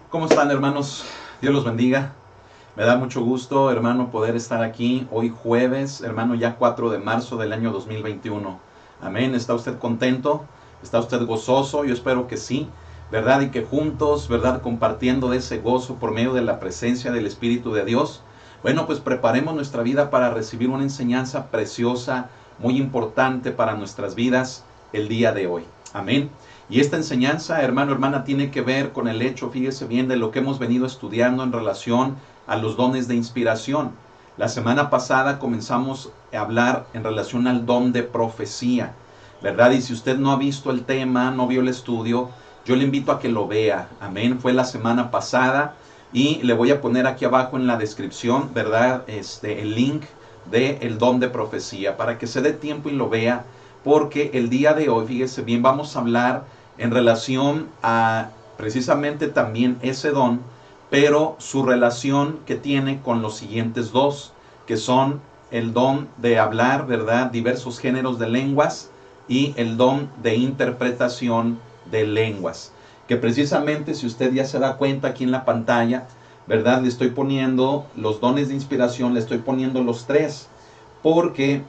¿Cómo están, hermanos? Dios los bendiga. Me da mucho gusto, hermano, poder estar aquí hoy jueves, hermano, ya 4 de marzo del año 2021. Amén. ¿Está usted contento? ¿Está usted gozoso? Yo espero que sí, ¿verdad? Y que juntos, ¿verdad? Compartiendo de ese gozo por medio de la presencia del Espíritu de Dios. Bueno, pues preparemos nuestra vida para recibir una enseñanza preciosa, muy importante para nuestras vidas el día de hoy. Amén. Y esta enseñanza, hermano, hermana, tiene que ver con el hecho, fíjese bien, de lo que hemos venido estudiando en relación a los dones de inspiración. La semana pasada comenzamos a hablar en relación al don de profecía, ¿verdad? Y si usted no ha visto el tema, no vio el estudio, yo le invito a que lo vea. Amén. Fue la semana pasada y le voy a poner aquí abajo en la descripción, ¿verdad? El link del don de profecía para que se dé tiempo y lo vea, porque el día de hoy, fíjese bien, vamos a hablar en relación a precisamente también ese don, pero su relación que tiene con los siguientes dos, que son el don de hablar, ¿verdad?, diversos géneros de lenguas, y el don de interpretación de lenguas. Que precisamente, si usted ya se da cuenta aquí en la pantalla, ¿verdad?, le estoy poniendo los dones de inspiración, le estoy poniendo los tres, porque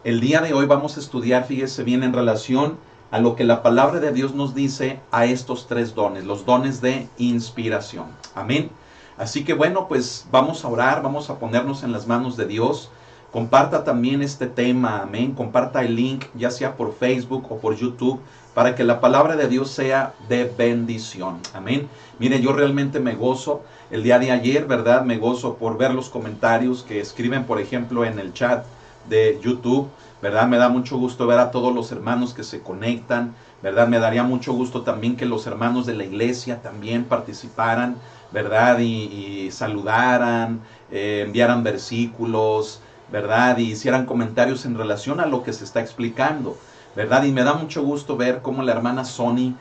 el día de hoy vamos a estudiar, fíjese bien, en relación a lo que la palabra de Dios nos dice a estos tres dones, los dones de inspiración. Amén. Así que bueno, pues vamos a orar, vamos a ponernos en las manos de Dios. Comparta también este tema, amén. Comparta el link, ya sea por Facebook o por YouTube, para que la palabra de Dios sea de bendición. Amén. Mire, yo realmente me gozo. El día de ayer, ¿verdad? Me gozo por ver los comentarios que escriben, por ejemplo, en el chat de YouTube, ¿verdad? Me da mucho gusto ver a todos los hermanos que se conectan, ¿verdad? Me daría mucho gusto también que los hermanos de la iglesia también participaran, ¿verdad? Y saludaran, enviaran versículos, ¿verdad? Y hicieran comentarios en relación a lo que se está explicando, ¿verdad? Y me da mucho gusto ver cómo la hermana Sony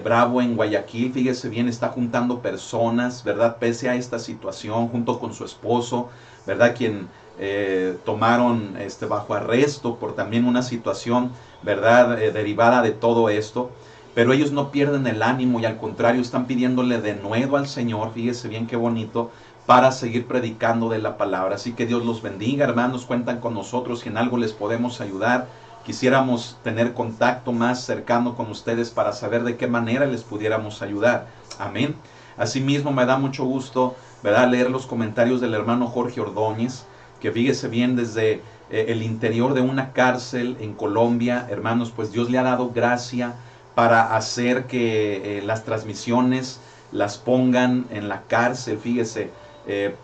Bravo en Guayaquil, fíjese bien, está juntando personas, ¿verdad? Pese a esta situación, junto con su esposo, ¿verdad? Quien tomaron bajo arresto por también una situación, ¿verdad?, derivada de todo esto. Pero ellos no pierden el ánimo y al contrario están pidiéndole de nuevo al Señor, fíjese bien qué bonito, para seguir predicando de la palabra. Así que Dios los bendiga, hermanos, cuentan con nosotros, si en algo les podemos ayudar. Quisiéramos tener contacto más cercano con ustedes para saber de qué manera les pudiéramos ayudar. Amén. Asimismo, me da mucho gusto, ¿verdad?, leer los comentarios del hermano Jorge Ordóñez, que fíjese bien, desde el interior de una cárcel en Colombia, hermanos, pues Dios le ha dado gracia para hacer que las transmisiones las pongan en la cárcel. Fíjese,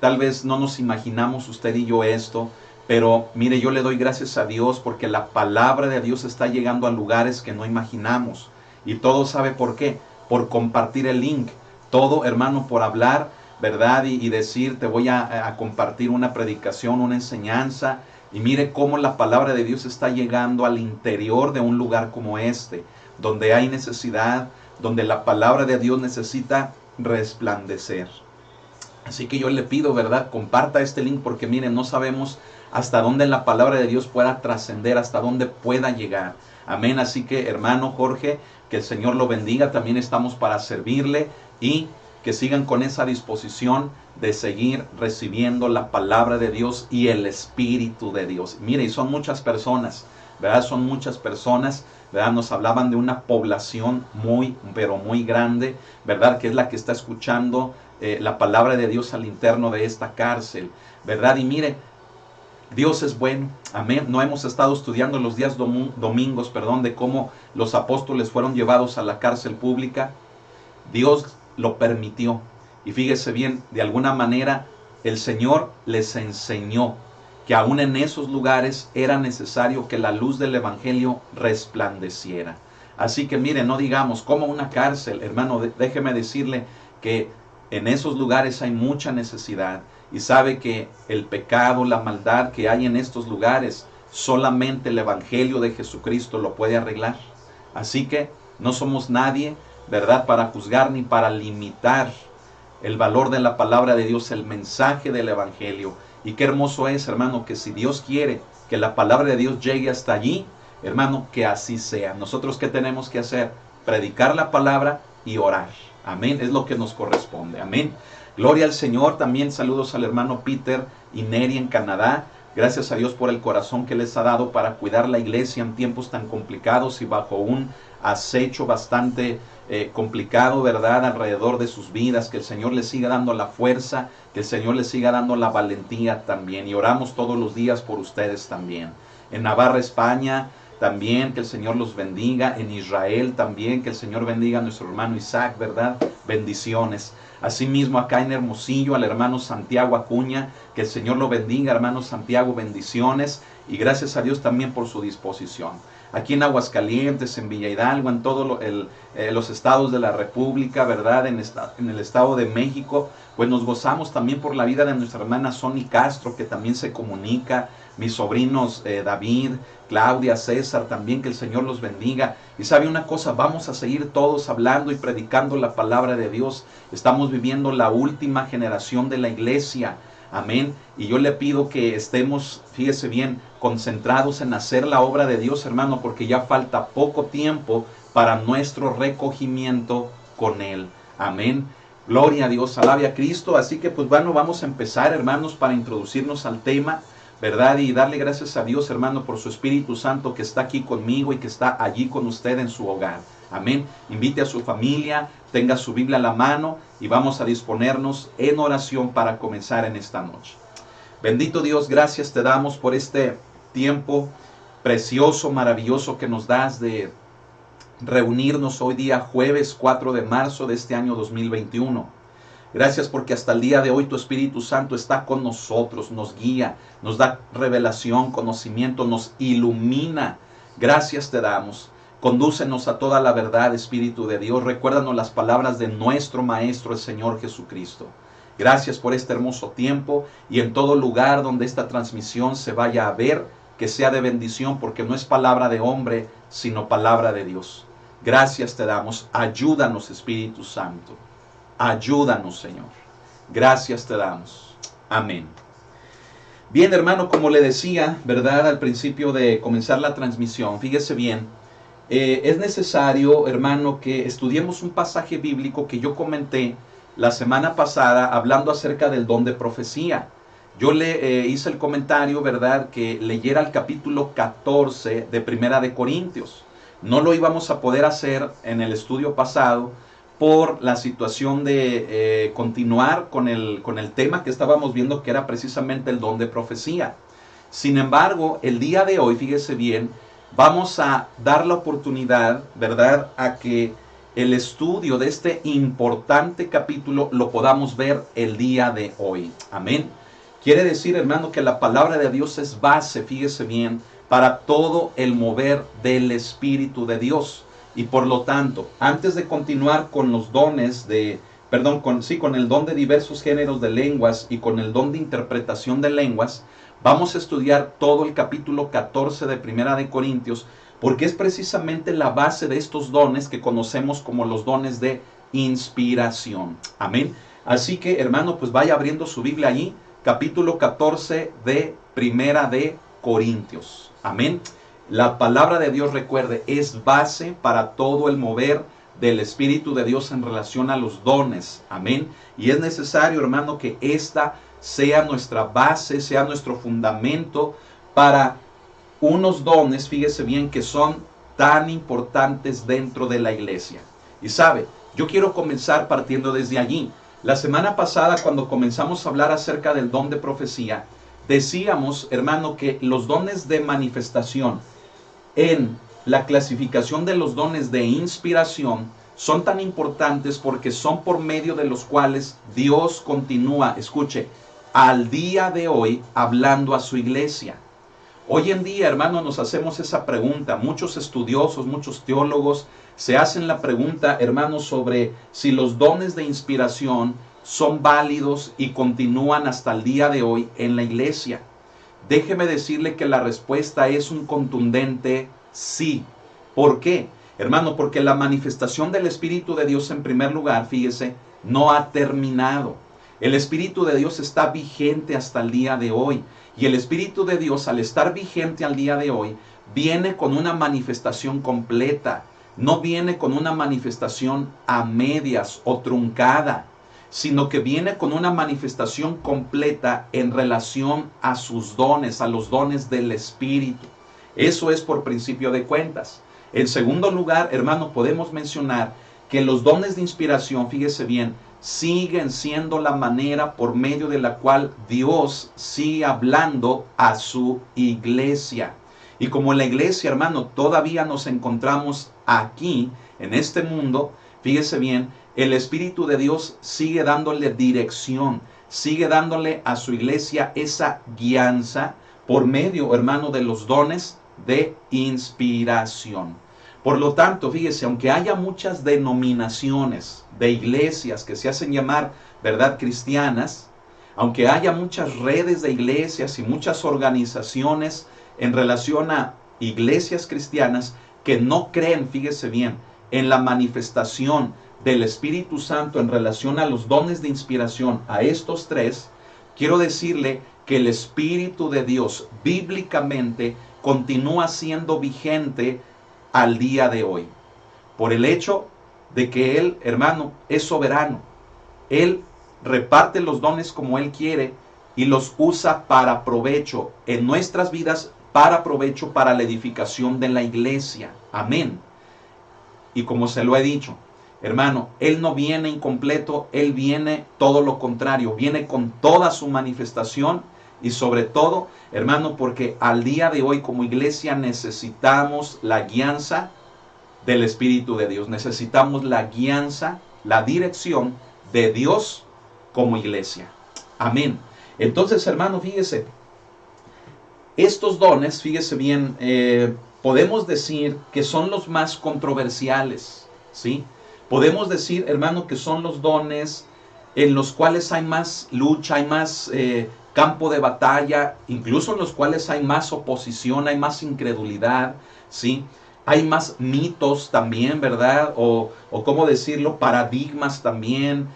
tal vez no nos imaginamos usted y yo esto, pero mire, yo le doy gracias a Dios porque la palabra de Dios está llegando a lugares que no imaginamos. Y todo sabe por qué, por compartir el link. Todo, hermano, por hablar, ¿verdad? Y decir, te voy a compartir una predicación, una enseñanza. Y mire cómo la palabra de Dios está llegando al interior de un lugar como este, donde hay necesidad, donde la palabra de Dios necesita resplandecer. Así que yo le pido, ¿verdad?, comparta este link porque miren, no sabemos hasta dónde la palabra de Dios pueda trascender, hasta dónde pueda llegar. Amén. Así que, hermano Jorge, que el Señor lo bendiga. También estamos para servirle y que sigan con esa disposición de seguir recibiendo la palabra de Dios y el Espíritu de Dios. Mire, y son muchas personas, ¿verdad? Son muchas personas, ¿verdad? Nos hablaban de una población muy, pero muy grande, ¿verdad? Que es la que está escuchando la palabra de Dios al interno de esta cárcel, ¿verdad? Y mire, Dios es bueno, amén. No hemos estado estudiando los días domingos, perdón, de cómo los apóstoles fueron llevados a la cárcel pública. Dios lo permitió. Y fíjese bien, de alguna manera el Señor les enseñó que aún en esos lugares era necesario que la luz del Evangelio resplandeciera. Así que mire, no digamos como una cárcel, hermano, déjeme decirle que en esos lugares hay mucha necesidad. Y sabe que el pecado, la maldad que hay en estos lugares, solamente el Evangelio de Jesucristo lo puede arreglar. Así que no somos nadie, ¿verdad?, para juzgar ni para limitar el valor de la palabra de Dios, el mensaje del Evangelio. Y qué hermoso es, hermano, que si Dios quiere que la palabra de Dios llegue hasta allí, hermano, que así sea. Nosotros, ¿qué tenemos que hacer? Predicar la palabra y orar. Amén, es lo que nos corresponde. Amén. Gloria al Señor. También saludos al hermano Peter y Neri en Canadá. Gracias a Dios por el corazón que les ha dado para cuidar la iglesia en tiempos tan complicados y bajo un acecho bastante complicado, ¿verdad? Alrededor de sus vidas. Que el Señor les siga dando la fuerza, que el Señor les siga dando la valentía también. Y oramos todos los días por ustedes también. En Navarra, España, también que el Señor los bendiga. En Israel también, que el Señor bendiga a nuestro hermano Isaac, ¿verdad? Bendiciones. Asimismo acá en Hermosillo al hermano Santiago Acuña, que el Señor lo bendiga, hermano Santiago, bendiciones. Y gracias a Dios también por su disposición. Aquí en Aguascalientes, en Villa Hidalgo, en todos los estados de la República, ¿verdad? En el Estado de México, pues nos gozamos también por la vida de nuestra hermana Sony Castro, que también se comunica. Mis sobrinos David, Claudia, César, también que el Señor los bendiga. Y sabe una cosa, vamos a seguir todos hablando y predicando la palabra de Dios. Estamos viviendo la última generación de la iglesia. Amén. Y yo le pido que estemos, fíjese bien, concentrados en hacer la obra de Dios, hermano, porque ya falta poco tiempo para nuestro recogimiento con Él. Amén. Gloria a Dios, alabe a Cristo. Así que pues bueno, vamos a empezar, hermanos, para introducirnos al tema, ¿verdad? Y darle gracias a Dios, hermano, por su Espíritu Santo que está aquí conmigo y que está allí con usted en su hogar. Amén. Invite a su familia, tenga su Biblia a la mano y vamos a disponernos en oración para comenzar en esta noche. Bendito Dios, gracias te damos por este tiempo precioso, maravilloso que nos das de reunirnos hoy día jueves 4 de marzo de este año 2021. Gracias porque hasta el día de hoy tu Espíritu Santo está con nosotros, nos guía, nos da revelación, conocimiento, nos ilumina. Gracias te damos. Condúcenos a toda la verdad, Espíritu de Dios. Recuérdanos las palabras de nuestro Maestro, el Señor Jesucristo. Gracias por este hermoso tiempo y en todo lugar donde esta transmisión se vaya a ver, que sea de bendición, porque no es palabra de hombre, sino palabra de Dios. Gracias te damos. Ayúdanos, Espíritu Santo. Ayúdanos, Señor. Gracias te damos. Amén. Bien, hermano, como le decía, ¿verdad? Al principio de comenzar la transmisión, fíjese bien, es necesario, hermano, que estudiemos un pasaje bíblico que yo comenté la semana pasada hablando acerca del don de profecía. Yo le hice el comentario, ¿verdad?, que leyera el capítulo 14 de Primera de Corintios. No lo íbamos a poder hacer en el estudio pasado por la situación de continuar con el tema que estábamos viendo, que era precisamente el don de profecía. Sin embargo, el día de hoy, fíjese bien, vamos a dar la oportunidad, ¿verdad?, a que el estudio de este importante capítulo lo podamos ver el día de hoy. Amén. Quiere decir, hermano, que la palabra de Dios es base, fíjese bien, para todo el mover del Espíritu de Dios. Y por lo tanto, antes de continuar con los dones con el don de diversos géneros de lenguas y con el don de interpretación de lenguas, vamos a estudiar todo el capítulo 14 de Primera de Corintios, porque es precisamente la base de estos dones que conocemos como los dones de inspiración. Amén. Así que, hermano, pues vaya abriendo su Biblia allí, capítulo 14 de Primera de Corintios. Amén. La palabra de Dios, recuerde, es base para todo el mover del Espíritu de Dios en relación a los dones. Amén. Y es necesario, hermano, que esta sea nuestra base, sea nuestro fundamento para unos dones, fíjese bien, que son tan importantes dentro de la iglesia. Y sabe, yo quiero comenzar partiendo desde allí. La semana pasada, cuando comenzamos a hablar acerca del don de profecía, decíamos, hermano, que los dones de manifestación en la clasificación de los dones de inspiración son tan importantes porque son por medio de los cuales Dios continúa, escuche, al día de hoy hablando a su iglesia. Hoy en día, hermano, nos hacemos esa pregunta. Muchos estudiosos, muchos teólogos se hacen la pregunta, hermano, sobre si los dones de inspiración son válidos y continúan hasta el día de hoy en la iglesia. Déjeme decirle que la respuesta es un contundente sí. ¿Por qué? Hermano, porque la manifestación del Espíritu de Dios, en primer lugar, fíjese, no ha terminado. El Espíritu de Dios está vigente hasta el día de hoy. Y el Espíritu de Dios, al estar vigente al día de hoy, viene con una manifestación completa. no viene con una manifestación a medias o truncada, sino que viene con una manifestación completa en relación a sus dones, a los dones del Espíritu. Eso es por principio de cuentas. En segundo lugar, hermano, podemos mencionar que los dones de inspiración, fíjese bien, siguen siendo la manera por medio de la cual Dios sigue hablando a su iglesia. Y como la iglesia, hermano, todavía nos encontramos aquí, en este mundo, fíjese bien, el Espíritu de Dios sigue dándole dirección, sigue dándole a su iglesia esa guianza por medio, hermano, de los dones de inspiración. Por lo tanto, fíjese, aunque haya muchas denominaciones de iglesias que se hacen llamar, ¿verdad?, cristianas, aunque haya muchas redes de iglesias y muchas organizaciones en relación a iglesias cristianas que no creen, fíjese bien, en la manifestación del Espíritu Santo en relación a los dones de inspiración, a estos tres, quiero decirle que el Espíritu de Dios bíblicamente continúa siendo vigente al día de hoy, por el hecho de que Él, hermano, es soberano. Él reparte los dones como Él quiere y los usa para provecho en nuestras vidas, para provecho para la edificación de la iglesia. Amén. Y como se lo he dicho, hermano, Él no viene incompleto, Él viene todo lo contrario, viene con toda su manifestación. Y sobre todo, hermano, porque al día de hoy como iglesia necesitamos la guianza del Espíritu de Dios. Necesitamos la guianza, la dirección de Dios como iglesia. Amén. Entonces, hermano, fíjese, estos dones, fíjese bien, podemos decir que son los más controversiales, ¿sí? Podemos decir, hermano, que son los dones en los cuales hay más lucha, hay más campo de batalla, incluso en los cuales hay más oposición, hay más incredulidad, ¿sí? Hay más mitos también, ¿verdad? O cómo decirlo, paradigmas también,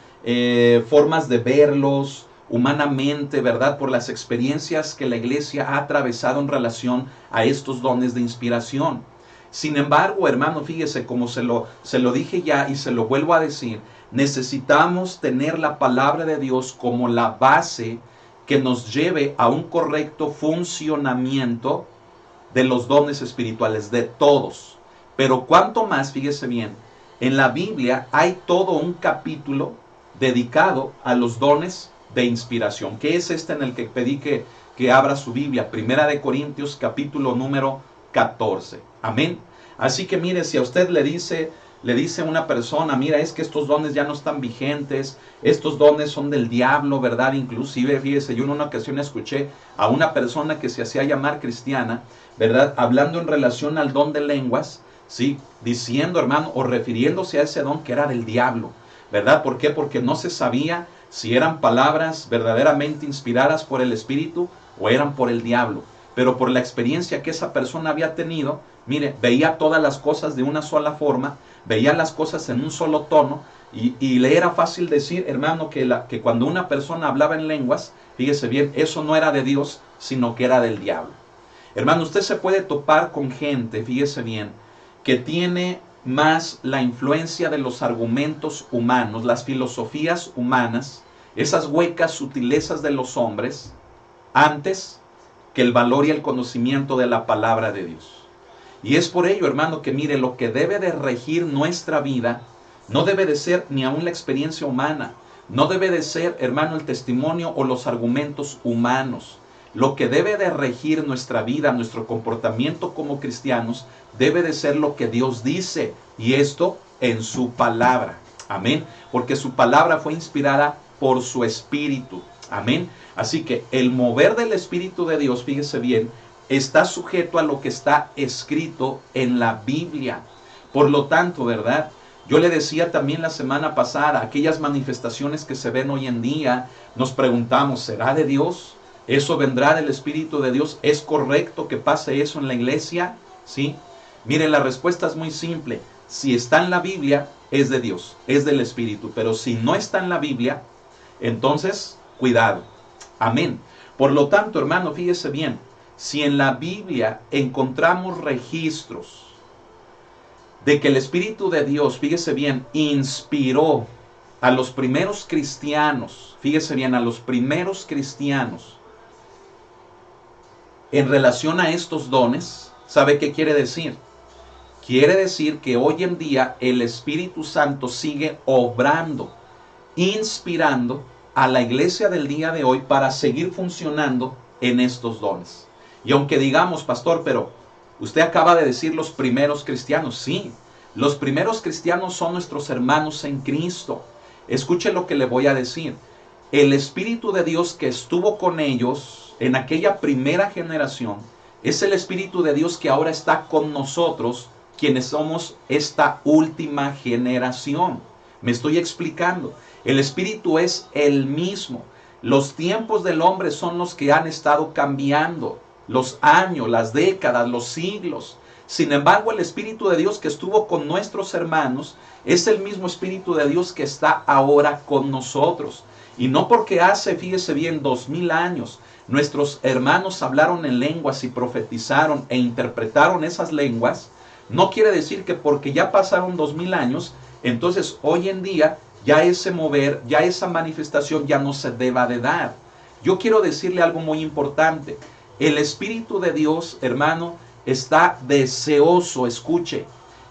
formas de verlos humanamente, ¿verdad? Por las experiencias que la iglesia ha atravesado en relación a estos dones de inspiración. Sin embargo, hermano, fíjese, como se lo dije ya y se lo vuelvo a decir, necesitamos tener la palabra de Dios como la base que nos lleve a un correcto funcionamiento de los dones espirituales, de todos. Pero cuanto más, fíjese bien, en la Biblia hay todo un capítulo dedicado a los dones de inspiración, que es este en el que pedí que abra su Biblia, Primera de Corintios, capítulo número 14. Amén. Así que mire, si a usted le dice una persona, mira, es que estos dones ya no están vigentes, estos dones son del diablo, ¿verdad? Inclusive, fíjese, yo en una ocasión escuché a una persona que se hacía llamar cristiana, ¿verdad? Hablando en relación al don de lenguas, ¿sí? Diciendo, hermano, o refiriéndose a ese don que era del diablo, ¿verdad? ¿Por qué? Porque no se sabía si eran palabras verdaderamente inspiradas por el Espíritu o eran por el diablo. Pero por la experiencia que esa persona había tenido, mire, veía todas las cosas de una sola forma, veía las cosas en un solo tono, y le era fácil decir, hermano, que cuando una persona hablaba en lenguas, fíjese bien, eso no era de Dios, sino que era del diablo. Hermano, usted se puede topar con gente, fíjese bien, que tiene más la influencia de los argumentos humanos, las filosofías humanas, esas huecas sutilezas de los hombres, antes que el valor y el conocimiento de la palabra de Dios. Y es por ello, hermano, que mire, lo que debe de regir nuestra vida no debe de ser ni aún la experiencia humana, no debe de ser, hermano, el testimonio o los argumentos humanos. Lo que debe de regir nuestra vida, nuestro comportamiento como cristianos, debe de ser lo que Dios dice, y esto en su palabra. Amén. Porque su palabra fue inspirada por su Espíritu. Amén. Así que el mover del Espíritu de Dios, fíjese bien, está sujeto a lo que está escrito en la Biblia. Por lo tanto, ¿verdad? Yo le decía también la semana pasada, aquellas manifestaciones que se ven hoy en día, nos preguntamos, ¿será de Dios? ¿Eso vendrá del Espíritu de Dios? ¿Es correcto que pase eso en la iglesia? ¿Sí? Miren, la respuesta es muy simple. Si está en la Biblia, es de Dios, es del Espíritu. Pero si no está en la Biblia, entonces, cuidado. Amén. Por lo tanto, hermano, fíjese bien, si en la Biblia encontramos registros de que el Espíritu de Dios, fíjese bien, inspiró a los primeros cristianos, fíjese bien, a los primeros cristianos en relación a estos dones, ¿sabe qué quiere decir? Quiere decir que hoy en día el Espíritu Santo sigue obrando, inspirando a la iglesia del día de hoy para seguir funcionando en estos dones. Y aunque digamos, pastor, pero usted acaba de decir los primeros cristianos, sí, los primeros cristianos son nuestros hermanos en Cristo. Escuche lo que le voy a decir. El Espíritu de Dios que estuvo con ellos en aquella primera generación es el Espíritu de Dios que ahora está con nosotros, quienes somos esta última generación. Me estoy explicando. El Espíritu es el mismo. Los tiempos del hombre son los que han estado cambiando. Los años, las décadas, los siglos. Sin embargo, el Espíritu de Dios que estuvo con nuestros hermanos es el mismo Espíritu de Dios que está ahora con nosotros. Y no porque hace, fíjese bien, 2000 años, nuestros hermanos hablaron en lenguas y profetizaron e interpretaron esas lenguas, no quiere decir que porque ya pasaron 2000 años, entonces hoy en día ya ese mover, ya esa manifestación ya no se deba de dar. Yo quiero decirle algo muy importante. El Espíritu de Dios, hermano, está deseoso, escuche,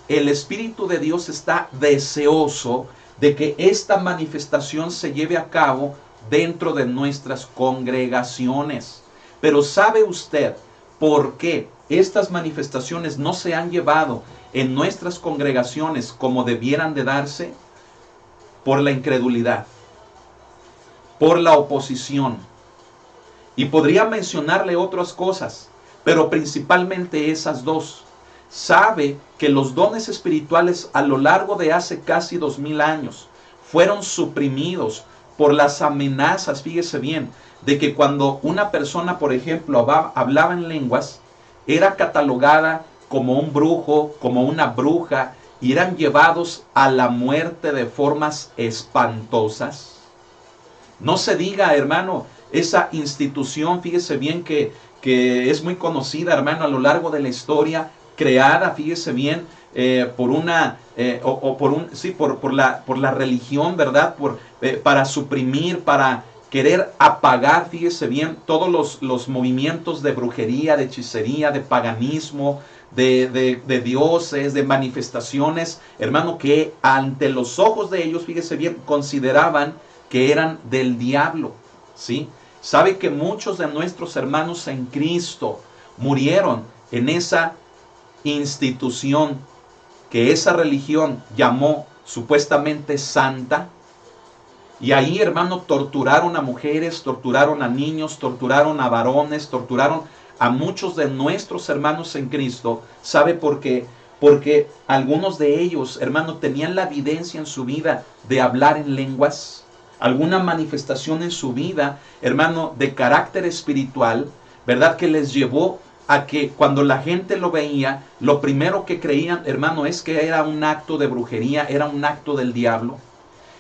el Espíritu de Dios está deseoso de que esta manifestación se lleve a cabo dentro de nuestras congregaciones. Pero ¿sabe usted por qué estas manifestaciones no se han llevado en nuestras congregaciones como debieran de darse? Por la incredulidad, por la oposición. Y podría mencionarle otras cosas, pero principalmente esas dos. Sabe que los dones espirituales a lo largo de hace casi 2000 años fueron suprimidos por las amenazas, fíjese bien, de que cuando una persona, por ejemplo, hablaba en lenguas, era catalogada como un brujo, como una bruja, y eran llevados a la muerte de formas espantosas. No se diga, hermano, esa institución, fíjese bien que es muy conocida, hermano, a lo largo de la historia, creada, fíjese bien, por la religión, ¿verdad? Para suprimir, para querer apagar, fíjese bien, todos los movimientos de brujería, de hechicería, de paganismo, de dioses, de manifestaciones, hermano, que ante los ojos de ellos, fíjese bien, consideraban que eran del diablo, ¿sí? Sabe que muchos de nuestros hermanos en Cristo murieron en esa institución que esa religión llamó supuestamente santa. Y ahí, hermano, torturaron a mujeres, torturaron a niños, torturaron a varones, torturaron a muchos de nuestros hermanos en Cristo. ¿Sabe por qué? Porque algunos de ellos, hermano, tenían la evidencia en su vida de hablar en lenguas, alguna manifestación en su vida, hermano, de carácter espiritual, ¿verdad? Que les llevó a que cuando la gente lo veía, lo primero que creían, hermano, es que era un acto de brujería, era un acto del diablo.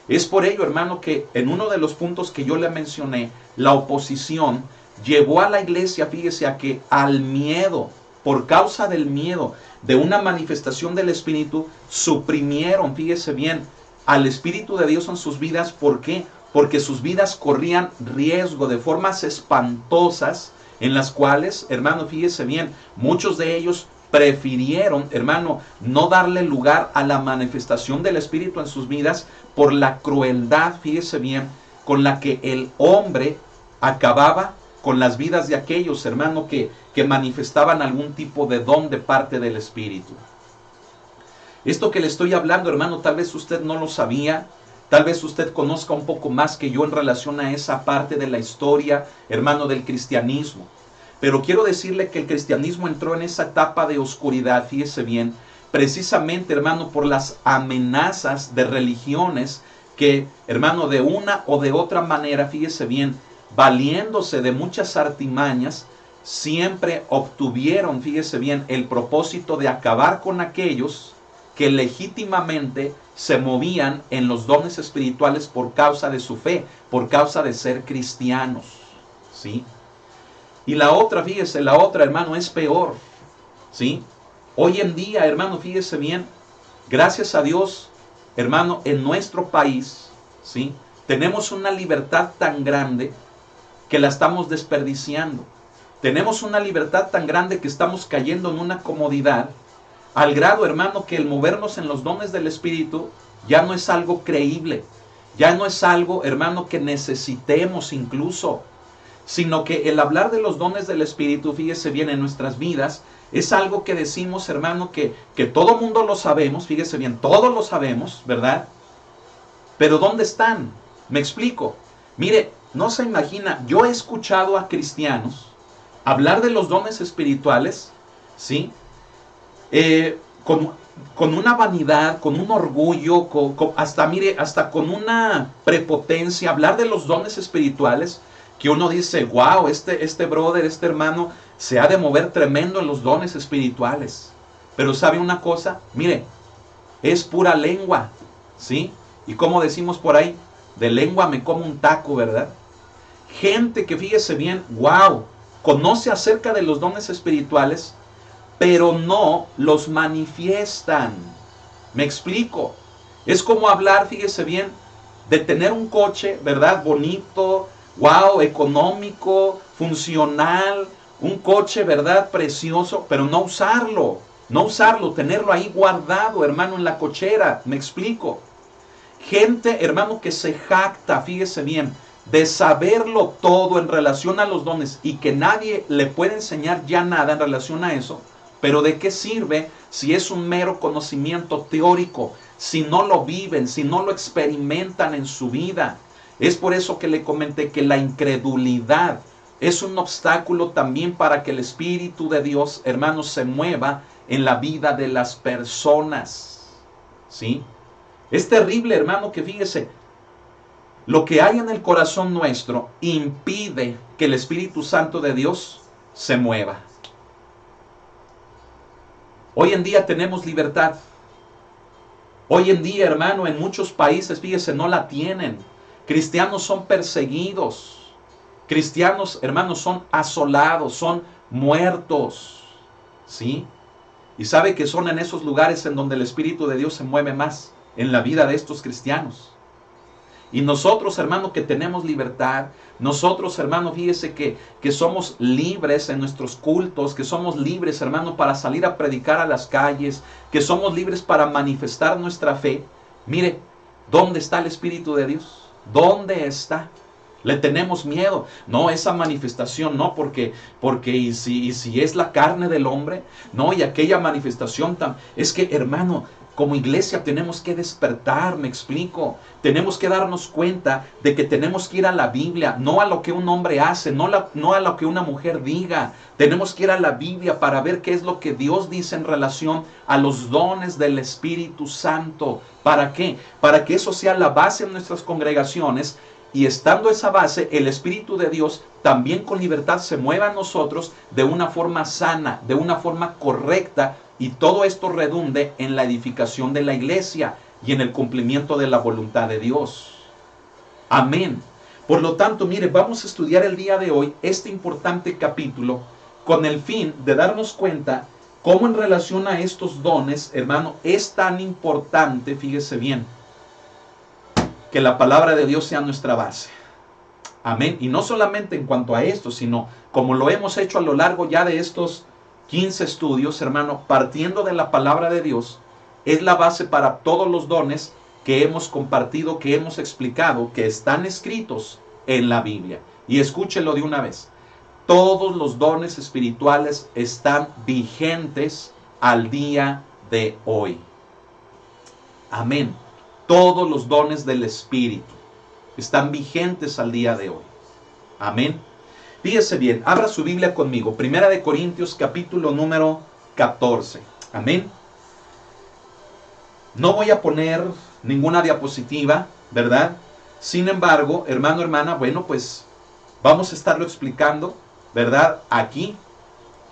Es por ello, hermano, que en uno de los puntos que yo le mencioné, la oposición llevó a la iglesia, fíjese, a que al miedo, por causa del miedo de una manifestación del Espíritu, suprimieron, fíjese bien, al Espíritu de Dios en sus vidas. ¿Por qué? Porque sus vidas corrían riesgo de formas espantosas, en las cuales, hermano, fíjese bien, muchos de ellos prefirieron, hermano, no darle lugar a la manifestación del Espíritu en sus vidas por la crueldad, fíjese bien, con la que el hombre acababa con las vidas de aquellos, hermano, que manifestaban algún tipo de don de parte del Espíritu. Esto que le estoy hablando, hermano, tal vez usted no lo sabía, tal vez usted conozca un poco más que yo en relación a esa parte de la historia, hermano, del cristianismo. Pero quiero decirle que el cristianismo entró en esa etapa de oscuridad, fíjese bien, precisamente, hermano, por las amenazas de religiones que, hermano, de una o de otra manera, fíjese bien, valiéndose de muchas artimañas, siempre obtuvieron, fíjese bien, el propósito de acabar con aquellos que legítimamente se movían en los dones espirituales por causa de su fe, por causa de ser cristianos, ¿sí? Y la otra, fíjese, la otra, hermano, es peor, ¿sí? Hoy en día, hermano, fíjese bien, Gracias a Dios, hermano, en nuestro país, ¿sí?, tenemos una libertad tan grande que la estamos desperdiciando. Tenemos una libertad tan grande que estamos cayendo en una comodidad, al grado, hermano, que el movernos en los dones del Espíritu ya no es algo creíble. Ya no es algo, hermano, que necesitemos incluso, sino que el hablar de los dones del Espíritu, fíjese bien, en nuestras vidas, es algo que decimos, hermano, que todo mundo lo sabemos, fíjese bien, todos lo sabemos, ¿verdad? Pero ¿dónde están? Me explico. Mire, no se imagina, yo he escuchado a cristianos hablar de los dones espirituales, ¿sí?, con una vanidad, con un orgullo, hasta con una prepotencia, hablar de los dones espirituales, que uno dice, wow, este brother, este hermano, se ha de mover tremendo en los dones espirituales. Pero ¿sabe una cosa? Mire, es pura lengua, ¿sí? Y como decimos por ahí, de lengua me como un taco, ¿verdad? Gente que, fíjese bien, wow, conoce acerca de los dones espirituales, pero no los manifiestan. Me explico. Es como hablar, fíjese bien, de tener un coche, ¿verdad?, bonito, wow, económico, funcional, un coche, ¿verdad?, precioso, pero no usarlo, tenerlo ahí guardado, hermano, en la cochera. Me explico. Gente, hermano, que se jacta, fíjese bien, de saberlo todo en relación a los dones y que nadie le puede enseñar ya nada en relación a eso. Pero ¿de qué sirve si es un mero conocimiento teórico? Si no lo viven, si no lo experimentan en su vida. Es por eso que le comenté que la incredulidad es un obstáculo también para que el Espíritu de Dios, hermanos, se mueva en la vida de las personas. ¿Sí? Es terrible, hermano, que fíjese, lo que hay en el corazón nuestro impide que el Espíritu Santo de Dios se mueva. Hoy en día tenemos libertad. Hoy en día, hermano, en muchos países, fíjese, no la tienen. Cristianos son perseguidos. Cristianos, hermanos, son asolados, son muertos. ¿Sí? Y sabe que son en esos lugares en donde el Espíritu de Dios se mueve más en la vida de estos cristianos. Y nosotros, hermano, que tenemos libertad, nosotros, hermano, fíjese que somos libres en nuestros cultos, que somos libres, hermano, para salir a predicar a las calles, que somos libres para manifestar nuestra fe. Mire, ¿dónde está el Espíritu de Dios? ¿Dónde está? Le tenemos miedo. No, esa manifestación no, porque y si es la carne del hombre, no, y aquella manifestación es que, hermano, como iglesia tenemos que despertar, me explico. Tenemos que darnos cuenta de que tenemos que ir a la Biblia, no a lo que un hombre hace, no a lo que una mujer diga. Tenemos que ir a la Biblia para ver qué es lo que Dios dice en relación a los dones del Espíritu Santo. ¿Para qué? Para que eso sea la base en nuestras congregaciones. Y estando esa base, el Espíritu de Dios también con libertad se mueva en nosotros de una forma sana, de una forma correcta, y todo esto redunde en la edificación de la iglesia y en el cumplimiento de la voluntad de Dios. Amén. Por lo tanto, mire, vamos a estudiar el día de hoy este importante capítulo con el fin de darnos cuenta cómo en relación a estos dones, hermano, es tan importante, fíjese bien, que la palabra de Dios sea nuestra base. Amén. Y no solamente en cuanto a esto, sino como lo hemos hecho a lo largo ya de estos 15 estudios, hermano, partiendo de la palabra de Dios, es la base para todos los dones que hemos compartido, que hemos explicado, que están escritos en la Biblia. Y escúchelo de una vez. Todos los dones espirituales están vigentes al día de hoy. Amén. Todos los dones del Espíritu están vigentes al día de hoy. Amén. Fíjese bien, abra su Biblia conmigo. Primera de Corintios, capítulo número 14. Amén. No voy a poner ninguna diapositiva, ¿verdad? Sin embargo, hermano, hermana, bueno, pues vamos a estarlo explicando, ¿verdad? Aquí,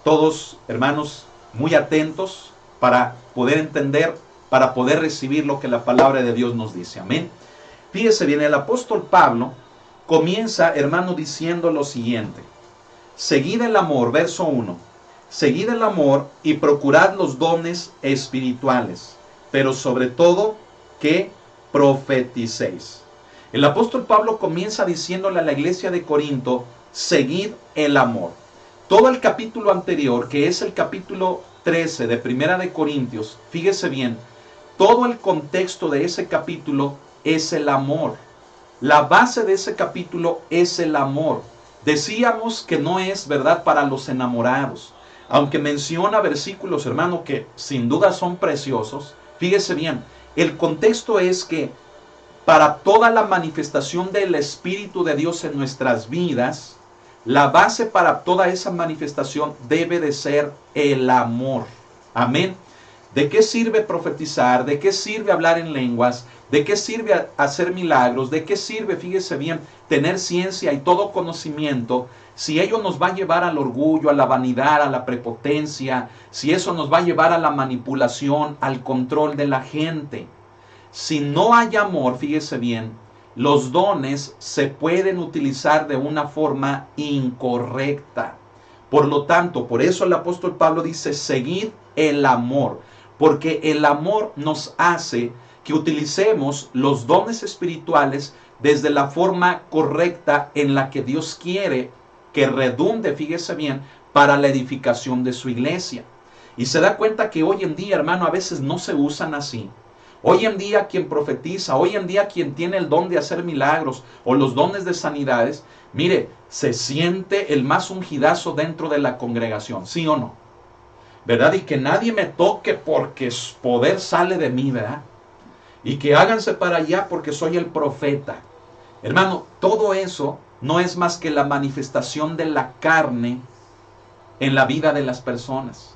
todos, hermanos, muy atentos para poder entender, para poder recibir lo que la palabra de Dios nos dice. Amén. Fíjese bien, el apóstol Pablo comienza, hermano, diciendo lo siguiente. Seguid el amor, verso 1. Seguid el amor y procurad los dones espirituales, pero sobre todo que profeticéis. El apóstol Pablo comienza diciéndole a la iglesia de Corinto, seguid el amor. Todo el capítulo anterior, que es el capítulo 13 de Primera de Corintios, fíjese bien, todo el contexto de ese capítulo es el amor. La base de ese capítulo es el amor. Decíamos que no es verdad para los enamorados. Aunque menciona versículos, hermano, que sin duda son preciosos. Fíjese bien, el contexto es que para toda la manifestación del Espíritu de Dios en nuestras vidas, la base para toda esa manifestación debe de ser el amor. Amén. ¿De qué sirve profetizar? ¿De qué sirve hablar en lenguas? ¿De qué sirve hacer milagros? ¿De qué sirve, fíjese bien, tener ciencia y todo conocimiento? Si ello nos va a llevar al orgullo, a la vanidad, a la prepotencia, si eso nos va a llevar a la manipulación, al control de la gente. Si no hay amor, fíjese bien, los dones se pueden utilizar de una forma incorrecta. Por lo tanto, por eso el apóstol Pablo dice, seguid el amor. Porque el amor nos hace que utilicemos los dones espirituales desde la forma correcta en la que Dios quiere que redunde, fíjese bien, para la edificación de su iglesia. Y se da cuenta que hoy en día, hermano, a veces no se usan así. Hoy en día quien profetiza, hoy en día quien tiene el don de hacer milagros o los dones de sanidades, mire, se siente el más ungidazo dentro de la congregación, ¿sí o no? ¿Verdad? Y que nadie me toque porque su poder sale de mí, ¿verdad? Y que háganse para allá porque soy el profeta. Hermano, todo eso no es más que la manifestación de la carne en la vida de las personas.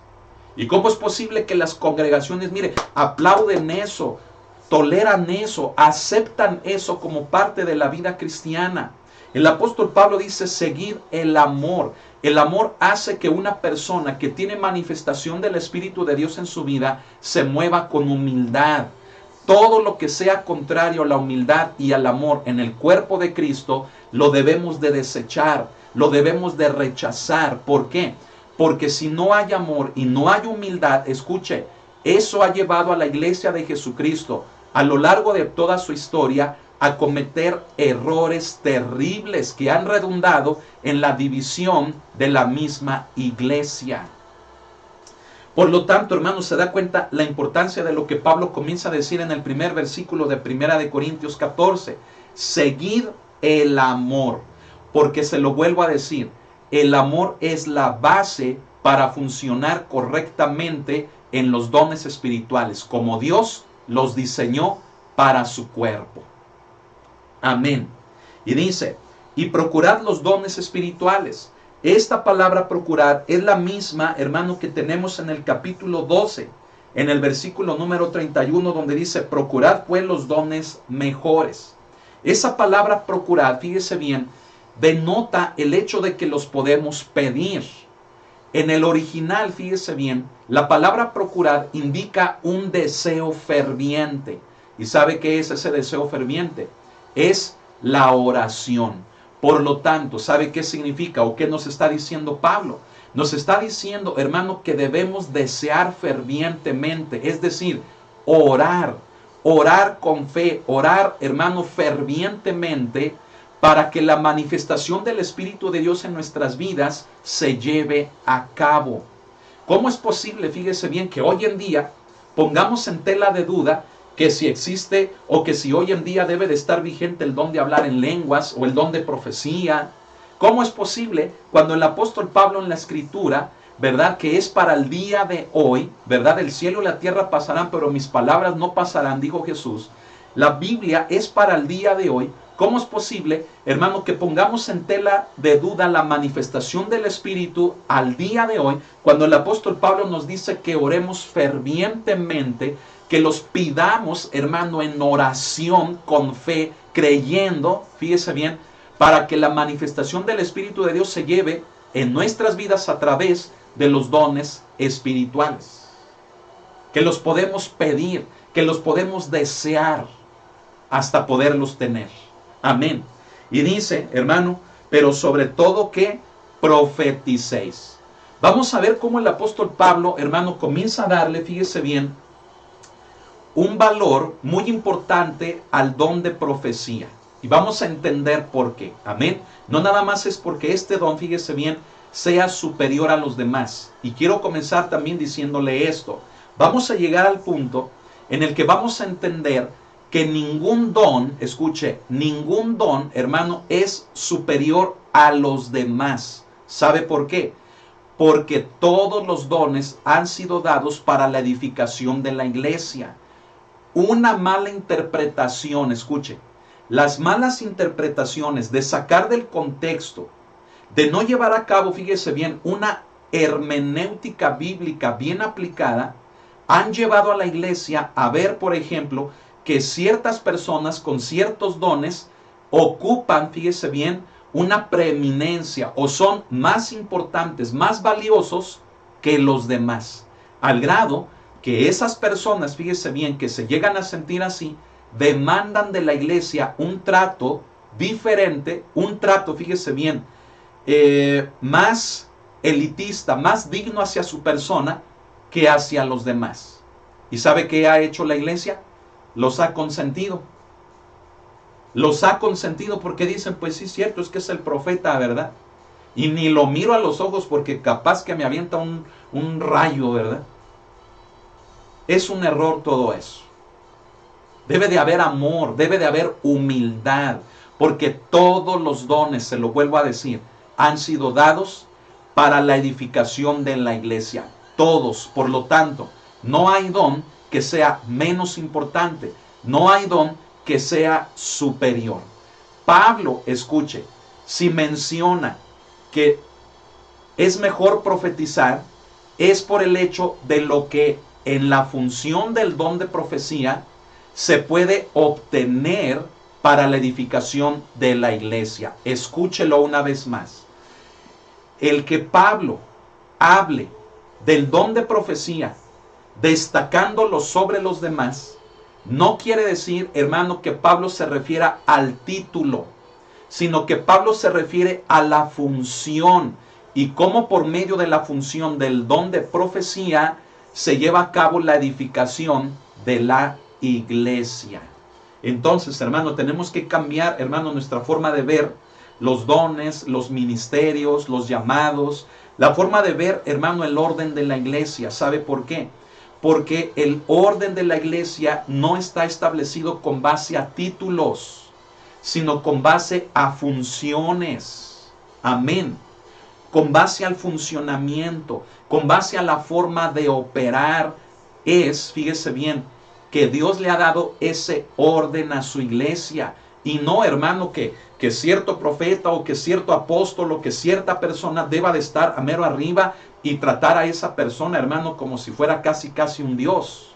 ¿Y cómo es posible que las congregaciones, mire, aplauden eso, toleran eso, aceptan eso como parte de la vida cristiana? El apóstol Pablo dice, seguir el amor. El amor hace que una persona que tiene manifestación del Espíritu de Dios en su vida se mueva con humildad. Todo lo que sea contrario a la humildad y al amor en el cuerpo de Cristo, lo debemos de desechar, lo debemos de rechazar. ¿Por qué? Porque si no hay amor y no hay humildad, escuche, eso ha llevado a la iglesia de Jesucristo a lo largo de toda su historia a cometer errores terribles que han redundado en la división de la misma iglesia. Por lo tanto, hermanos, se da cuenta la importancia de lo que Pablo comienza a decir en el primer versículo de Primera de Corintios 14. Seguid el amor, porque se lo vuelvo a decir, el amor es la base para funcionar correctamente en los dones espirituales, como Dios los diseñó para su cuerpo. Amén. Y dice, y procurad los dones espirituales. Esta palabra procurar es la misma, hermano, que tenemos en el capítulo 12, en el versículo número 31, donde dice, procurad pues los dones mejores. Esa palabra procurar, fíjese bien, denota el hecho de que los podemos pedir. En el original, fíjese bien, la palabra procurar indica un deseo ferviente. ¿Y sabe qué es ese deseo ferviente? Es la oración. Por lo tanto, ¿sabe qué significa o qué nos está diciendo Pablo? Nos está diciendo, hermano, que debemos desear fervientemente, es decir, orar con fe, orar, hermano, fervientemente para que la manifestación del Espíritu de Dios en nuestras vidas se lleve a cabo. ¿Cómo es posible, fíjese bien, que hoy en día pongamos en tela de duda que si existe o que si hoy en día debe de estar vigente el don de hablar en lenguas o el don de profecía? ¿Cómo es posible cuando el apóstol Pablo en la Escritura, verdad, que es para el día de hoy, verdad, el cielo y la tierra pasarán, pero mis palabras no pasarán, dijo Jesús? La Biblia es para el día de hoy. ¿Cómo es posible, hermano, que pongamos en tela de duda la manifestación del Espíritu al día de hoy, cuando el apóstol Pablo nos dice que oremos fervientemente, que los pidamos, hermano, en oración, con fe, creyendo, fíjese bien, para que la manifestación del Espíritu de Dios se lleve en nuestras vidas a través de los dones espirituales? Que los podemos pedir, que los podemos desear hasta poderlos tener. Amén. Y dice, hermano, pero sobre todo que profeticéis. Vamos a ver cómo el apóstol Pablo, hermano, comienza a darle, fíjese bien, un valor muy importante al don de profecía. Y vamos a entender por qué. Amén. No nada más es porque este don, fíjese bien, sea superior a los demás. Y quiero comenzar también diciéndole esto. Vamos a llegar al punto en el que vamos a entender que ningún don, escuche, ningún don, hermano, es superior a los demás. ¿Sabe por qué? Porque todos los dones han sido dados para la edificación de la iglesia. Una mala interpretación, escuche, las malas interpretaciones de sacar del contexto, de no llevar a cabo, fíjese bien, una hermenéutica bíblica bien aplicada, han llevado a la iglesia a ver, por ejemplo, que ciertas personas con ciertos dones ocupan, fíjese bien, una preeminencia o son más importantes, más valiosos que los demás. Al grado que esas personas, fíjese bien, que se llegan a sentir así, demandan de la iglesia un trato diferente, un trato, fíjese bien, más elitista, más digno hacia su persona que hacia los demás. ¿Y sabe qué ha hecho la iglesia? Los ha consentido. Los ha consentido porque dicen, pues sí, cierto, es que es el profeta, ¿verdad? Y ni lo miro a los ojos porque capaz que me avienta un rayo, ¿verdad? Es un error todo eso. Debe de haber amor, debe de haber humildad, porque todos los dones, se lo vuelvo a decir, han sido dados para la edificación de la iglesia. Todos, por lo tanto, no hay don que sea menos importante, no hay don que sea superior. Pablo, escuche, si menciona que es mejor profetizar, es por el hecho de lo que en la función del don de profecía se puede obtener para la edificación de la iglesia. Escúchelo una vez más. El que Pablo hable del don de profecía, destacándolo sobre los demás, no quiere decir, hermano, que Pablo se refiera al título, sino que Pablo se refiere a la función y cómo por medio de la función del don de profecía se lleva a cabo la edificación de la iglesia. Entonces, hermano, tenemos que cambiar, hermano, nuestra forma de ver los dones, los ministerios, los llamados, la forma de ver, hermano, el orden de la iglesia. ¿Sabe por qué? Porque el orden de la iglesia no está establecido con base a títulos, sino con base a funciones. Amén. Con base al funcionamiento, con base a la forma de operar, es, fíjese bien, que Dios le ha dado ese orden a su iglesia. Y no, hermano, que cierto profeta o que cierto apóstol o que cierta persona deba de estar a mero arriba y tratar a esa persona, hermano, como si fuera casi un Dios.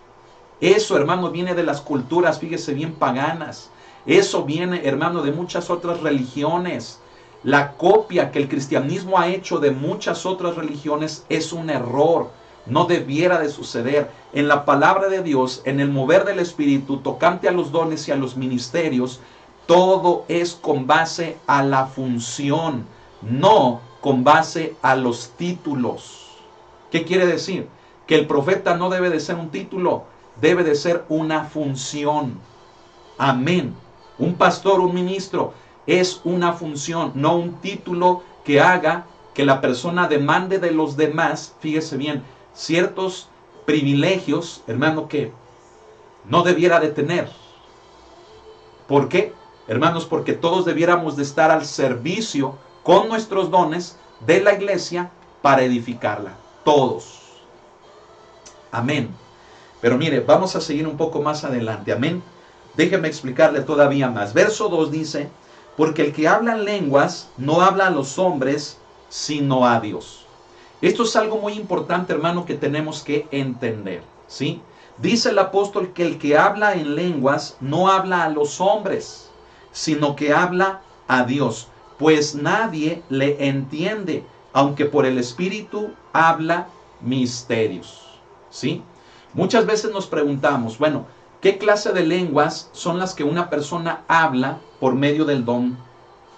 Eso, hermano, viene de las culturas, fíjese bien, paganas. Eso viene, hermano, de muchas otras religiones. La copia que el cristianismo ha hecho de muchas otras religiones es un error. No debiera de suceder. En la palabra de Dios, en el mover del Espíritu, tocante a los dones y a los ministerios, todo es con base a la función, no con base a los títulos. ¿Qué quiere decir? Que el profeta no debe de ser un título, debe de ser una función. Amén. Un pastor, un ministro, es una función, no un título que haga que la persona demande de los demás, fíjese bien, ciertos privilegios, hermano, que no debiera de tener. ¿Por qué? Hermanos, porque todos debiéramos de estar al servicio con nuestros dones de la iglesia para edificarla. Todos. Amén. Pero mire, vamos a seguir un poco más adelante. Amén. Déjeme explicarle todavía más. Verso 2 dice, porque el que habla en lenguas no habla a los hombres, sino a Dios. Esto es algo muy importante, hermano, que tenemos que entender, ¿sí? Dice el apóstol que el que habla en lenguas no habla a los hombres, sino que habla a Dios, pues nadie le entiende, aunque por el Espíritu habla misterios, ¿sí? Muchas veces nos preguntamos, bueno, ¿qué clase de lenguas son las que una persona habla por medio del don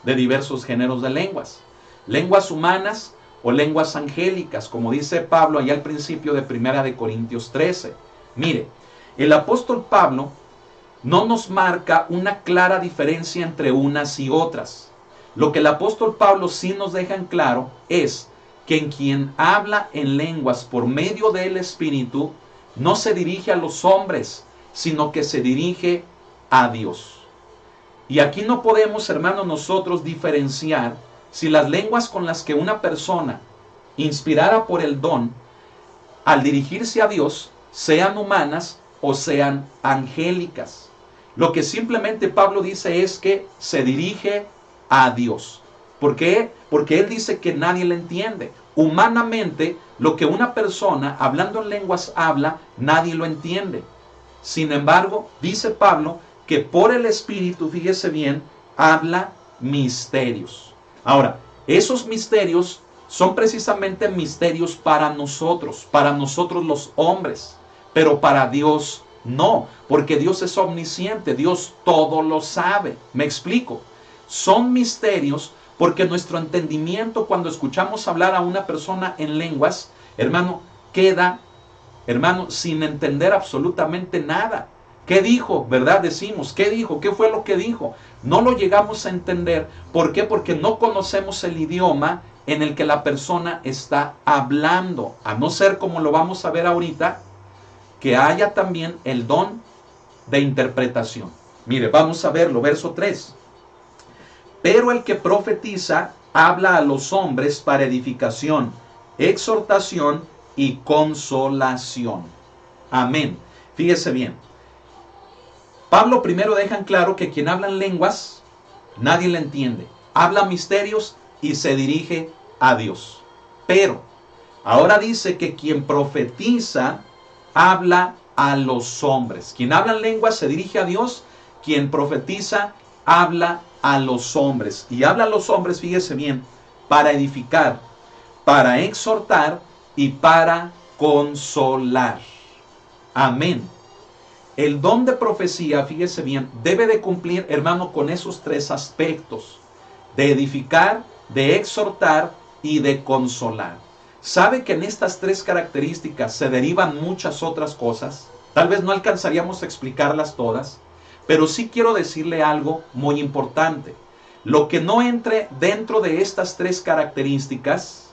de diversos géneros de lenguas? ¿Lenguas humanas o lenguas angélicas? Como dice Pablo allá al principio de 1 de Corintios 13. Mire, El apóstol Pablo no nos marca una clara diferencia entre unas y otras. Lo que el apóstol Pablo sí nos deja en claro es que en quien habla en lenguas por medio del Espíritu no se dirige a los hombres, sino que se dirige a Dios. Y aquí no podemos, hermanos, nosotros diferenciar si las lenguas con las que una persona, inspirada por el don, al dirigirse a Dios, sean humanas o sean angélicas. Lo que simplemente Pablo dice es que se dirige a Dios. ¿Por qué? Porque él dice que nadie le entiende. Humanamente, lo que una persona hablando en lenguas habla, nadie lo entiende. Sin embargo, dice Pablo que por el Espíritu, fíjese bien, habla misterios. Ahora, esos misterios son precisamente misterios para nosotros los hombres, pero para Dios no, porque Dios es omnisciente, Dios todo lo sabe. ¿Me explico? Son misterios porque nuestro entendimiento cuando escuchamos hablar a una persona en lenguas, hermano, queda, hermano, sin entender absolutamente nada. ¿Qué dijo? ¿Verdad? Decimos, ¿qué dijo? ¿Qué fue lo que dijo? No lo llegamos a entender. ¿Por qué? Porque no conocemos el idioma en el que la persona está hablando. A no ser, como lo vamos a ver ahorita, que haya también el don de interpretación. Mire, vamos a verlo, verso 3. Pero el que profetiza habla a los hombres para edificación, exhortación y consolación. Amén. Fíjese bien. Pablo primero deja en claro que quien habla en lenguas, nadie le entiende. Habla misterios y se dirige a Dios. Pero ahora dice que quien profetiza habla a los hombres. Quien habla en lenguas se dirige a Dios. Quien profetiza habla a los hombres. Y habla a los hombres, fíjese bien, para edificar, para exhortar y para consolar. Amén. El don de profecía, fíjese bien, debe de cumplir, hermano, con esos tres aspectos: de edificar, de exhortar y de consolar. ¿Sabe que en estas tres características se derivan muchas otras cosas? Tal vez no alcanzaríamos a explicarlas todas, pero sí quiero decirle algo muy importante. Lo que no entre dentro de estas tres características,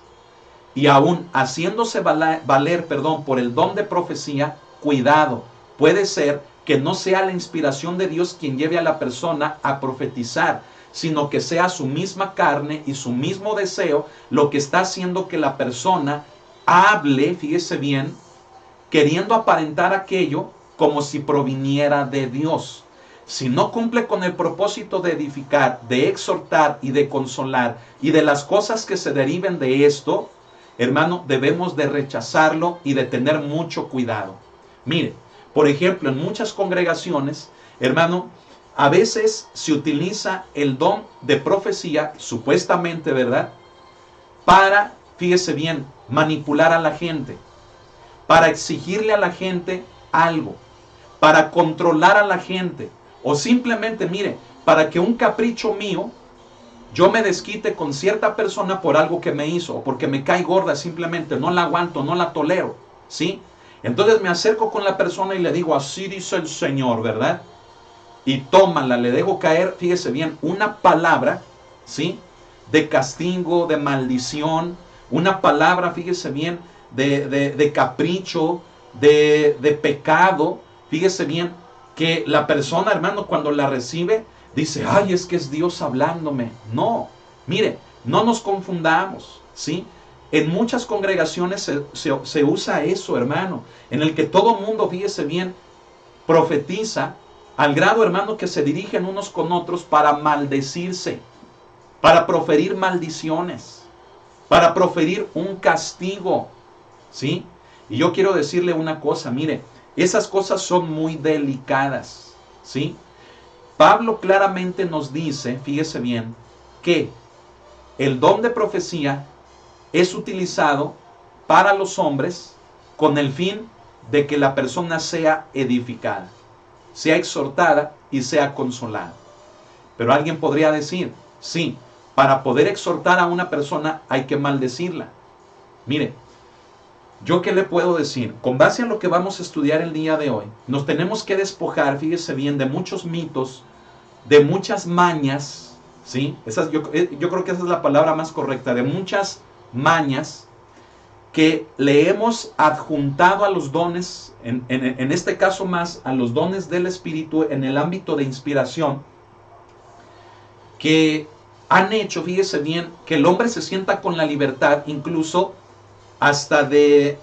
y aún haciéndose valer, por el don de profecía, cuidado. Puede ser que no sea la inspiración de Dios quien lleve a la persona a profetizar, sino que sea su misma carne y su mismo deseo lo que está haciendo que la persona hable, fíjese bien, queriendo aparentar aquello como si proviniera de Dios. Si no cumple con el propósito de edificar, de exhortar y de consolar y de las cosas que se deriven de esto, hermano, debemos de rechazarlo y de tener mucho cuidado. Mire, por ejemplo, en muchas congregaciones, hermano, a veces se utiliza el don de profecía, supuestamente, ¿verdad?, para, fíjese bien, manipular a la gente, para exigirle a la gente algo, para controlar a la gente, o simplemente, mire, para que un capricho mío, yo me desquite con cierta persona por algo que me hizo, o porque me cae gorda simplemente, no la aguanto, no la tolero, ¿sí? Entonces me acerco con la persona y le digo, así dice el Señor, ¿verdad? Y tómala, le dejo caer, fíjese bien, una palabra, ¿sí?, de castigo, de maldición, una palabra, fíjese bien, de capricho, de pecado. Fíjese bien que la persona, hermano, cuando la recibe, dice, ay, es que es Dios hablándome. No, mire, no nos confundamos, ¿sí? En muchas congregaciones se usa eso, hermano, en el que todo mundo, fíjese bien, profetiza al grado, hermano, que se dirigen unos con otros para maldecirse, para proferir maldiciones, para proferir un castigo, ¿sí? Y yo quiero decirle una cosa, mire, esas cosas son muy delicadas, ¿sí? Pablo claramente nos dice, fíjese bien, que el don de profecía es utilizado para los hombres con el fin de que la persona sea edificada, sea exhortada y sea consolada. Pero alguien podría decir, sí, para poder exhortar a una persona hay que maldecirla. Mire, ¿Yo qué le puedo decir? Con base en lo que vamos a estudiar el día de hoy, nos tenemos que despojar, fíjese bien, de muchos mitos, de muchas mañas, ¿sí? Yo creo que esa es la palabra más correcta, de muchas mañas que le hemos adjuntado a los dones, en este caso más a los dones del Espíritu en el ámbito de inspiración, que han hecho, fíjese bien, que el hombre se sienta con la libertad, incluso hasta de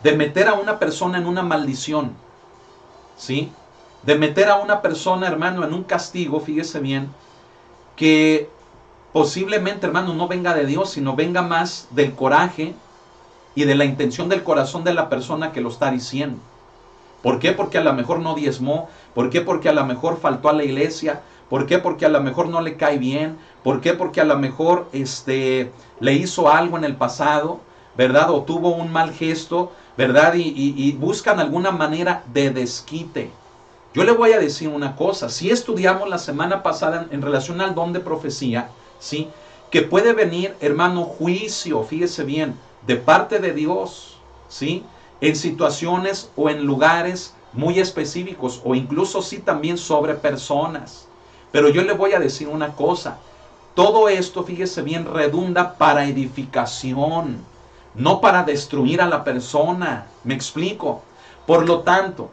meter a una persona en una maldición, ¿sí? De meter a una persona, hermano, en un castigo, fíjese bien, que posiblemente, hermano, no venga de Dios, sino venga más del coraje y de la intención del corazón de la persona que lo está diciendo. ¿Por qué? Porque a lo mejor no diezmó. ¿Por qué? Porque a lo mejor faltó a la iglesia. ¿Por qué? Porque a lo mejor no le cae bien. ¿Por qué? Porque a lo mejor le hizo algo en el pasado, ¿verdad? O tuvo un mal gesto, ¿verdad? Y buscan alguna manera de desquite. Yo le voy a decir una cosa. Si estudiamos la semana pasada en relación al don de profecía, ¿sí? Que puede venir, hermano, juicio, fíjese bien, de parte de Dios, ¿sí? En situaciones o en lugares muy específicos, o incluso sí también sobre personas. Pero yo le voy a decir una cosa. Todo esto, fíjese bien, redunda para edificación, no para destruir a la persona. ¿Me explico? Por lo tanto,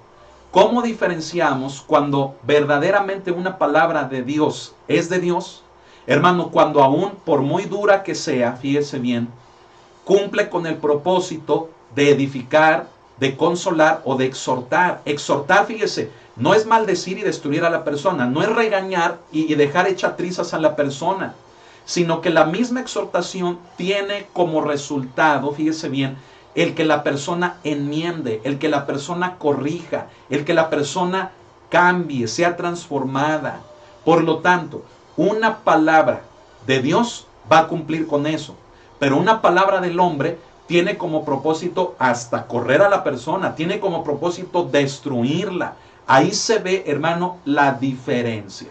¿cómo diferenciamos cuando verdaderamente una palabra de Dios es de Dios? Hermano, cuando aún por muy dura que sea, fíjese bien, cumple con el propósito de edificar, de consolar o de exhortar. Exhortar, fíjese, no es maldecir y destruir a la persona, no es regañar y dejar hecha trizas a la persona, sino que la misma exhortación tiene como resultado, fíjese bien, el que la persona enmiende, el que la persona corrija, el que la persona cambie, sea transformada. Por lo tanto, una palabra de Dios va a cumplir con eso, pero una palabra del hombre tiene como propósito hasta correr a la persona, tiene como propósito destruirla. Ahí se ve, hermano, la diferencia.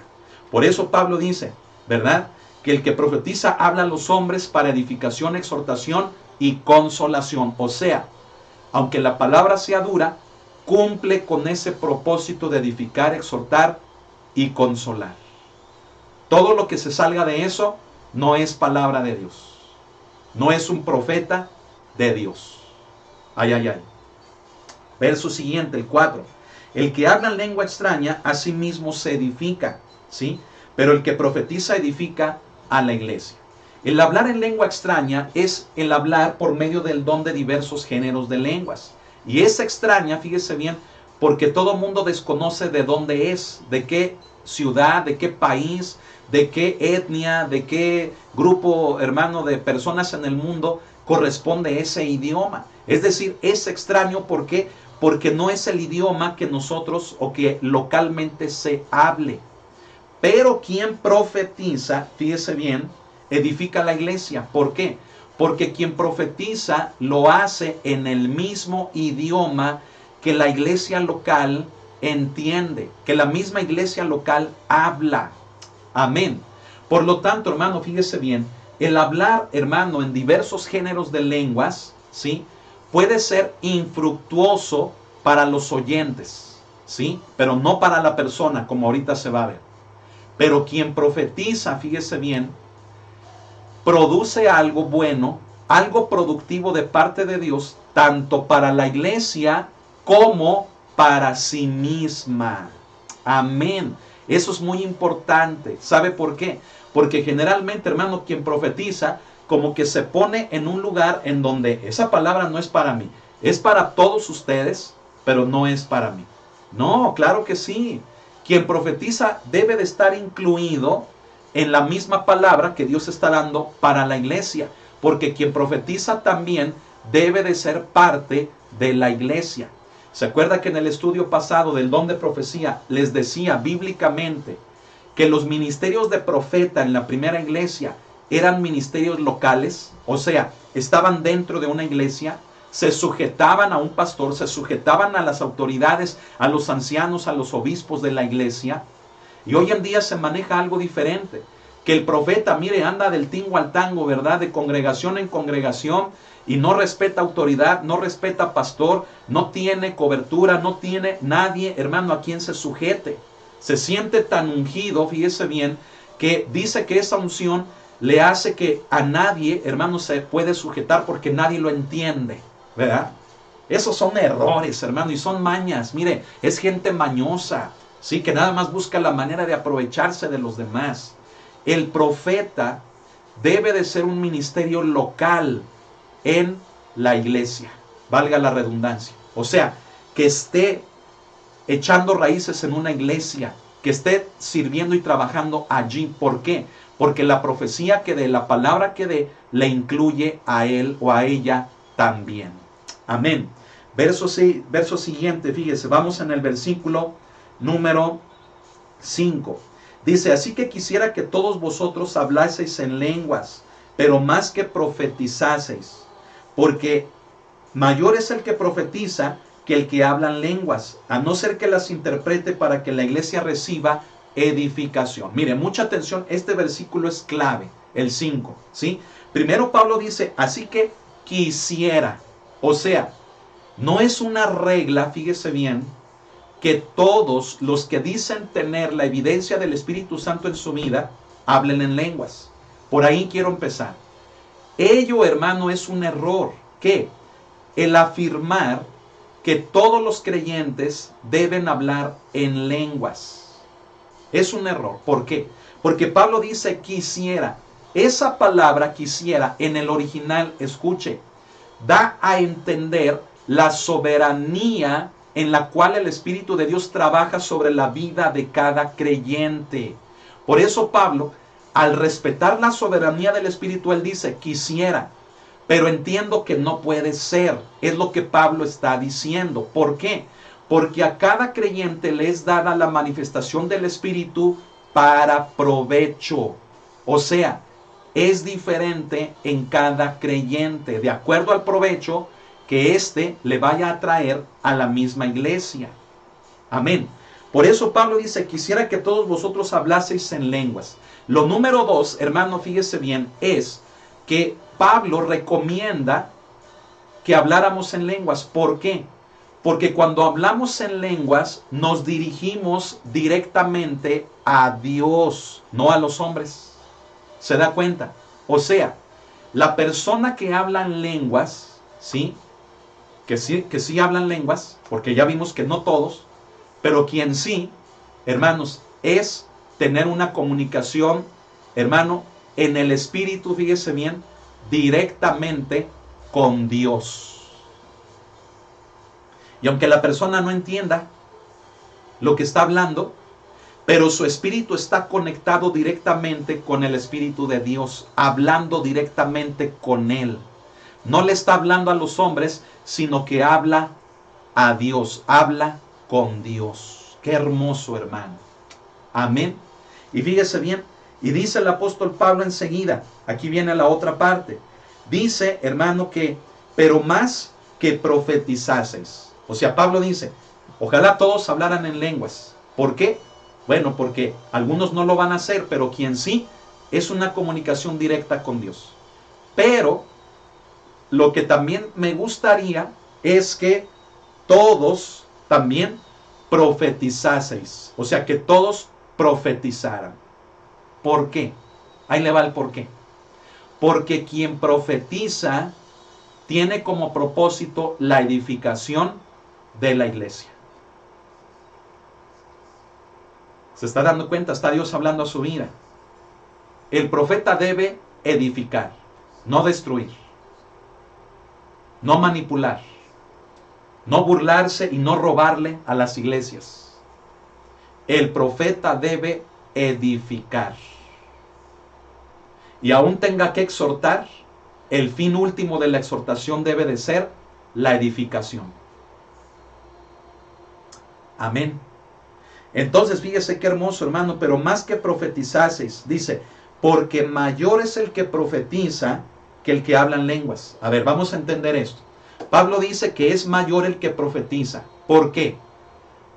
Por eso Pablo dice, ¿verdad?, que el que profetiza habla a los hombres para edificación, exhortación y consolación. O sea, aunque la palabra sea dura, cumple con ese propósito de edificar, exhortar y consolar. Todo lo que se salga de eso no es palabra de Dios. No es un profeta de Dios. Ay, ay, ay. Verso siguiente, el 4. El que habla en lengua extraña, a sí mismo se edifica, ¿sí? Pero el que profetiza edifica a la iglesia. El hablar en lengua extraña es el hablar por medio del don de diversos géneros de lenguas. Y es extraña, fíjese bien, porque todo mundo desconoce de dónde es, de qué ciudad, de qué país, de qué etnia, de qué grupo, hermano, de personas en el mundo corresponde ese idioma. Es decir, es extraño, ¿por qué? Porque no es el idioma que nosotros o que localmente se hable. Pero quien profetiza, fíjese bien, edifica la iglesia. ¿Por qué? Porque quien profetiza lo hace en el mismo idioma que la iglesia local entiende, que la misma iglesia local habla. Amén. Por lo tanto, hermano, fíjese bien, el hablar, hermano, en diversos géneros de lenguas, ¿sí?, puede ser infructuoso para los oyentes, ¿sí?, pero no para la persona, como ahorita se va a ver. Pero quien profetiza, fíjese bien, produce algo bueno, algo productivo de parte de Dios, tanto para la iglesia como para sí misma. Amén. Eso es muy importante. ¿Sabe por qué? Porque generalmente, hermano, quien profetiza, como que se pone en un lugar en donde esa palabra no es para mí. Es para todos ustedes, pero no es para mí. No, claro que sí. Quien profetiza debe de estar incluido en la misma palabra que Dios está dando para la iglesia, porque quien profetiza también debe de ser parte de la iglesia. ¿Se acuerda que en el estudio pasado del don de profecía les decía bíblicamente que los ministerios de profeta en la primera iglesia eran ministerios locales? O sea, estaban dentro de una iglesia, se sujetaban a un pastor, se sujetaban a las autoridades, a los ancianos, a los obispos de la iglesia. Y hoy en día se maneja algo diferente, que el profeta, mire, anda del tingo al tango, ¿verdad? De congregación en congregación y no respeta autoridad, no respeta pastor, no tiene cobertura, no tiene nadie, hermano, a quien se sujete. Se siente tan ungido, fíjese bien, que dice que esa unción le hace que a nadie, hermano, se puede sujetar porque nadie lo entiende, ¿verdad? Esos son errores, hermano, y son mañas. Mire, es gente mañosa, ¿sí? Que nada más busca la manera de aprovecharse de los demás. El profeta debe de ser un ministerio local en la iglesia, valga la redundancia. O sea, que esté echando raíces en una iglesia, que esté sirviendo y trabajando allí. ¿Por qué? Porque la profecía que dé, la palabra que dé, le incluye a él o a ella también. Amén. Verso siguiente, fíjese, vamos en el versículo número 5. Dice, así que quisiera que todos vosotros hablaseis en lenguas, pero más que profetizaseis, porque mayor es el que profetiza que el que habla en lenguas, a no ser que las interprete para que la iglesia reciba edificación. Mire, mucha atención, este versículo es clave, el 5, ¿sí? Primero Pablo dice, así que quisiera, o sea, no es una regla, fíjese bien, que todos los que dicen tener la evidencia del Espíritu Santo en su vida, hablen en lenguas. Por ahí quiero empezar. Ello, hermano, es un error. ¿Qué? El afirmar que todos los creyentes deben hablar en lenguas. Es un error. ¿Por qué? Porque Pablo dice quisiera. Esa palabra quisiera en el original, escuche, da a entender la soberanía en la cual el Espíritu de Dios trabaja sobre la vida de cada creyente. Por eso Pablo, al respetar la soberanía del Espíritu, él dice, quisiera, pero entiendo que no puede ser. Es lo que Pablo está diciendo. ¿Por qué? Porque a cada creyente le es dada la manifestación del Espíritu para provecho. O sea, es diferente en cada creyente, de acuerdo al provecho que éste le vaya a traer a la misma iglesia. Amén. Por eso Pablo dice, quisiera que todos vosotros hablaseis en lenguas. Lo número 2, hermano, fíjese bien, es que Pablo recomienda que habláramos en lenguas. ¿Por qué? Porque cuando hablamos en lenguas nos dirigimos directamente a Dios, no a los hombres. ¿Se da cuenta? O sea, la persona que habla en lenguas, ¿sí? Que sí hablan lenguas, porque ya vimos que no todos, pero quien sí, hermanos, es tener una comunicación, hermano, en el Espíritu, fíjese bien, directamente con Dios. Y aunque la persona no entienda lo que está hablando, pero su espíritu está conectado directamente con el Espíritu de Dios, hablando directamente con Él. No le está hablando a los hombres, sino que habla a Dios, habla con Dios. Qué hermoso, hermano. Amén. Y fíjese bien, y dice el apóstol Pablo enseguida, aquí viene la otra parte. Dice, hermano, que, pero más que profetizaseis. O sea, Pablo dice, ojalá todos hablaran en lenguas. ¿Por qué? Bueno, porque algunos no lo van a hacer, pero quien sí, es una comunicación directa con Dios. Pero lo que también me gustaría es que todos también profetizaseis. O sea, que todos profetizaran. ¿Por qué? Ahí le va el por qué. Porque quien profetiza tiene como propósito la edificación de la iglesia. ¿Se está dando cuenta? Está Dios hablando a su vida. El profeta debe edificar, no destruir, no manipular, no burlarse y no robarle a las iglesias. El profeta debe edificar. Y aún tenga que exhortar, el fin último de la exhortación debe de ser la edificación. Amén. Entonces, fíjese qué hermoso, hermano, pero más que profetizaseis, dice, porque mayor es el que profetiza que el que habla en lenguas. A ver, vamos a entender esto. Pablo dice que es mayor el que profetiza. ¿Por qué?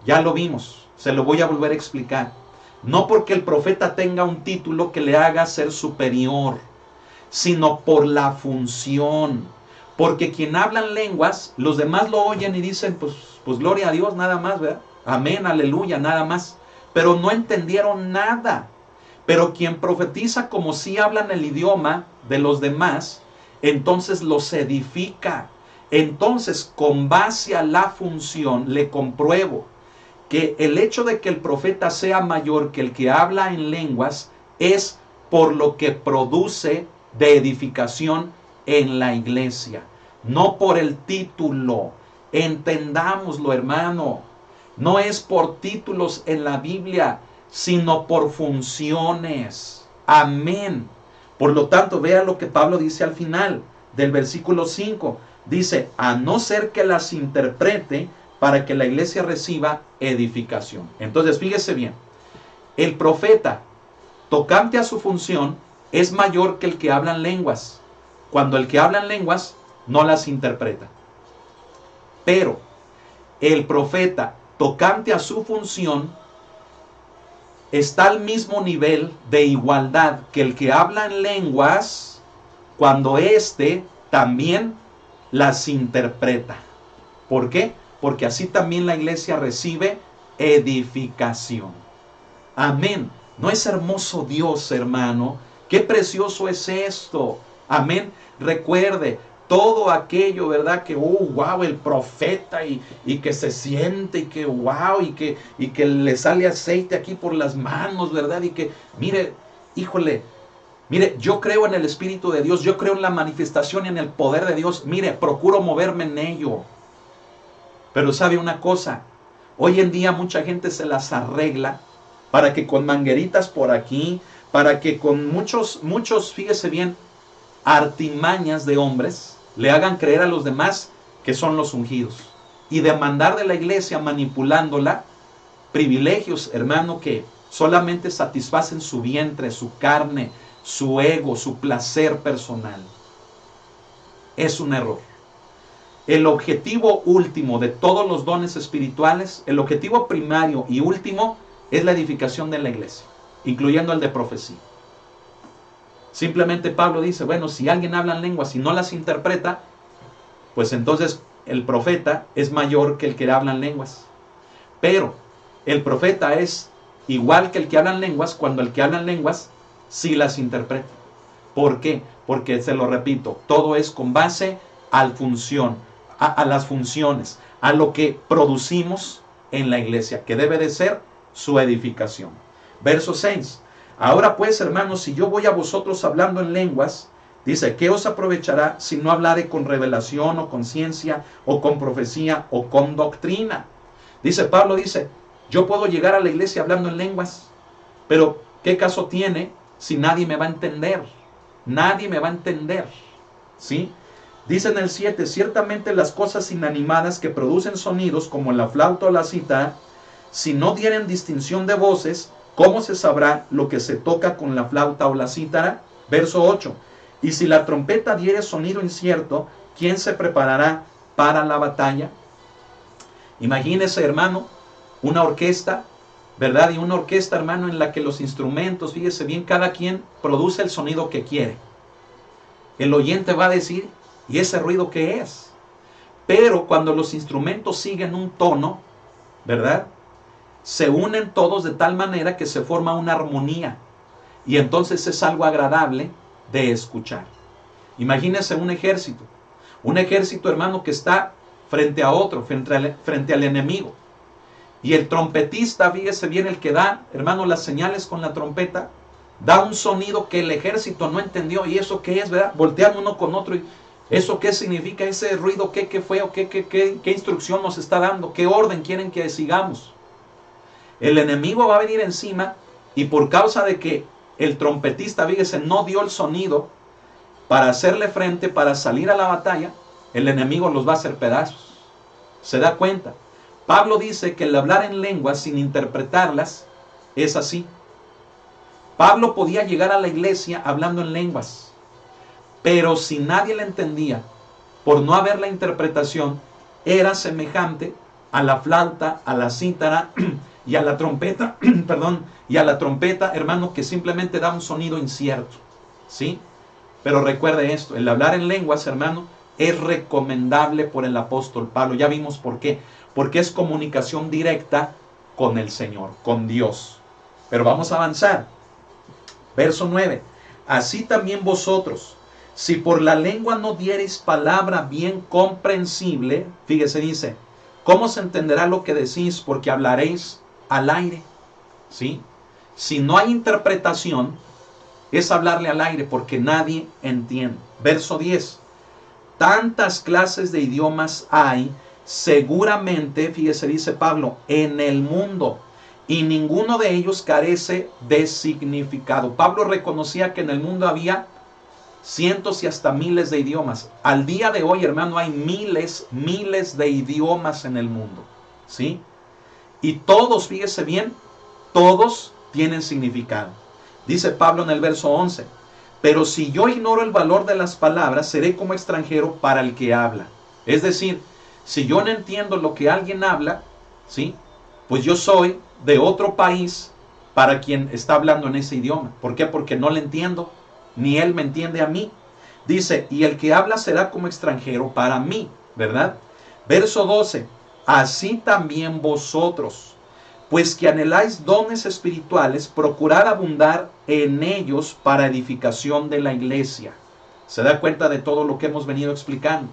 Ya lo vimos, se lo voy a volver a explicar. No porque el profeta tenga un título que le haga ser superior, sino por la función. Porque quien habla en lenguas, los demás lo oyen y dicen, pues gloria a Dios, nada más, ¿verdad? Amén, aleluya, nada más. Pero no entendieron nada. Pero quien profetiza como si hablan el idioma de los demás, entonces los edifica. Entonces, con base a la función, le compruebo que el hecho de que el profeta sea mayor que el que habla en lenguas es por lo que produce de edificación en la iglesia, no por el título. Entendámoslo, hermano. No es por títulos en la Biblia, sino por funciones. Amén. Por lo tanto, vea lo que Pablo dice al final del versículo 5. Dice, a no ser que las interprete para que la iglesia reciba edificación. Entonces, fíjese bien, el profeta, tocante a su función, es mayor que el que habla en lenguas, cuando el que habla en lenguas no las interpreta. Pero el profeta, tocante a su función, está al mismo nivel de igualdad que el que habla en lenguas, cuando éste también las interpreta. ¿Por qué? Porque así también la iglesia recibe edificación. Amén. ¿No es hermoso Dios, hermano? Qué precioso es esto. Amén. Recuerde, todo aquello, ¿verdad? Que, wow, el profeta y que se siente y que, wow, y que le sale aceite aquí por las manos, ¿verdad? Y que, mire, híjole, mire, yo creo en el Espíritu de Dios, yo creo en la manifestación y en el poder de Dios. Mire, procuro moverme en ello. Pero sabe una cosa, hoy en día mucha gente se las arregla para que con mangueritas por aquí, para que con muchos, fíjese bien, artimañas de hombres, le hagan creer a los demás que son los ungidos. Y demandar de la iglesia, manipulándola, privilegios, hermano, que solamente satisfacen su vientre, su carne, su ego, su placer personal. Es un error. El objetivo último de todos los dones espirituales, el objetivo primario y último es la edificación de la iglesia, incluyendo el de profecía. Simplemente Pablo dice, bueno, si alguien habla en lenguas y no las interpreta, pues entonces el profeta es mayor que el que habla en lenguas. Pero el profeta es igual que el que habla en lenguas cuando el que habla en lenguas sí las interpreta. ¿Por qué? Porque, se lo repito, todo es con base a las funciones, a lo que producimos en la iglesia, que debe de ser su edificación. Verso 6. Ahora pues, hermanos, si yo voy a vosotros hablando en lenguas, dice, ¿qué os aprovechará si no hablare con revelación o con ciencia o con profecía o con doctrina? Dice Pablo, dice, yo puedo llegar a la iglesia hablando en lenguas, pero ¿qué caso tiene si nadie me va a entender? Nadie me va a entender, ¿sí? Dice en el 7, ciertamente las cosas inanimadas que producen sonidos como la flauta o la cítara, si no dieren distinción de voces, ¿cómo se sabrá lo que se toca con la flauta o la cítara? Verso 8, y si la trompeta diere sonido incierto, ¿quién se preparará para la batalla? Imagínese, hermano, una orquesta, ¿verdad? Y una orquesta, hermano, en la que los instrumentos, fíjese bien, cada quien produce el sonido que quiere. El oyente va a decir, ¿y ese ruido qué es? Pero cuando los instrumentos siguen un tono, ¿verdad? Se unen todos de tal manera que se forma una armonía. Y entonces es algo agradable de escuchar. Imagínese un ejército. Un ejército, hermano, que está frente a otro, frente al enemigo. Y el trompetista, fíjese bien, el que da, hermano, las señales con la trompeta, da un sonido que el ejército no entendió. ¿Y eso qué es, verdad? Voltean uno con otro y ¿eso qué significa? ¿Ese ruido qué fue? ¿O qué instrucción nos está dando? ¿Qué orden quieren que sigamos? El enemigo va a venir encima y por causa de que el trompetista, fíjese, no dio el sonido para hacerle frente, para salir a la batalla, el enemigo los va a hacer pedazos. ¿Se da cuenta? Pablo dice que el hablar en lenguas sin interpretarlas es así. Pablo podía llegar a la iglesia hablando en lenguas, pero si nadie le entendía, por no haber la interpretación, era semejante a la flauta, a la cítara y a la trompeta, perdón, y a la trompeta, hermano, que simplemente da un sonido incierto, ¿sí? Pero recuerde esto, el hablar en lenguas, hermano, es recomendable por el apóstol Pablo. Ya vimos por qué. Porque es comunicación directa con el Señor, con Dios. Pero vamos a avanzar. Verso 9. Así también vosotros, si por la lengua no diereis palabra bien comprensible, fíjese, dice, ¿cómo se entenderá lo que decís? Porque hablaréis al aire, ¿sí? Si no hay interpretación, es hablarle al aire porque nadie entiende. Verso 10. Tantas clases de idiomas hay, seguramente, fíjese, dice Pablo, en el mundo, y ninguno de ellos carece de significado. Pablo reconocía que en el mundo había cientos y hasta miles de idiomas. Al día de hoy, hermano, hay miles de idiomas en el mundo, ¿sí? Y todos, fíjese bien, todos tienen significado. Dice Pablo en el verso 11, pero si yo ignoro el valor de las palabras, seré como extranjero para el que habla. Es decir, si yo no entiendo lo que alguien habla, ¿sí? Pues yo soy de otro país para quien está hablando en ese idioma. ¿Por qué? Porque no le entiendo, ni él me entiende a mí. Dice, y el que habla será como extranjero para mí, ¿verdad? Verso 12, así también vosotros, pues que anheláis dones espirituales, procurad abundar en ellos para edificación de la iglesia. ¿Se da cuenta de todo lo que hemos venido explicando?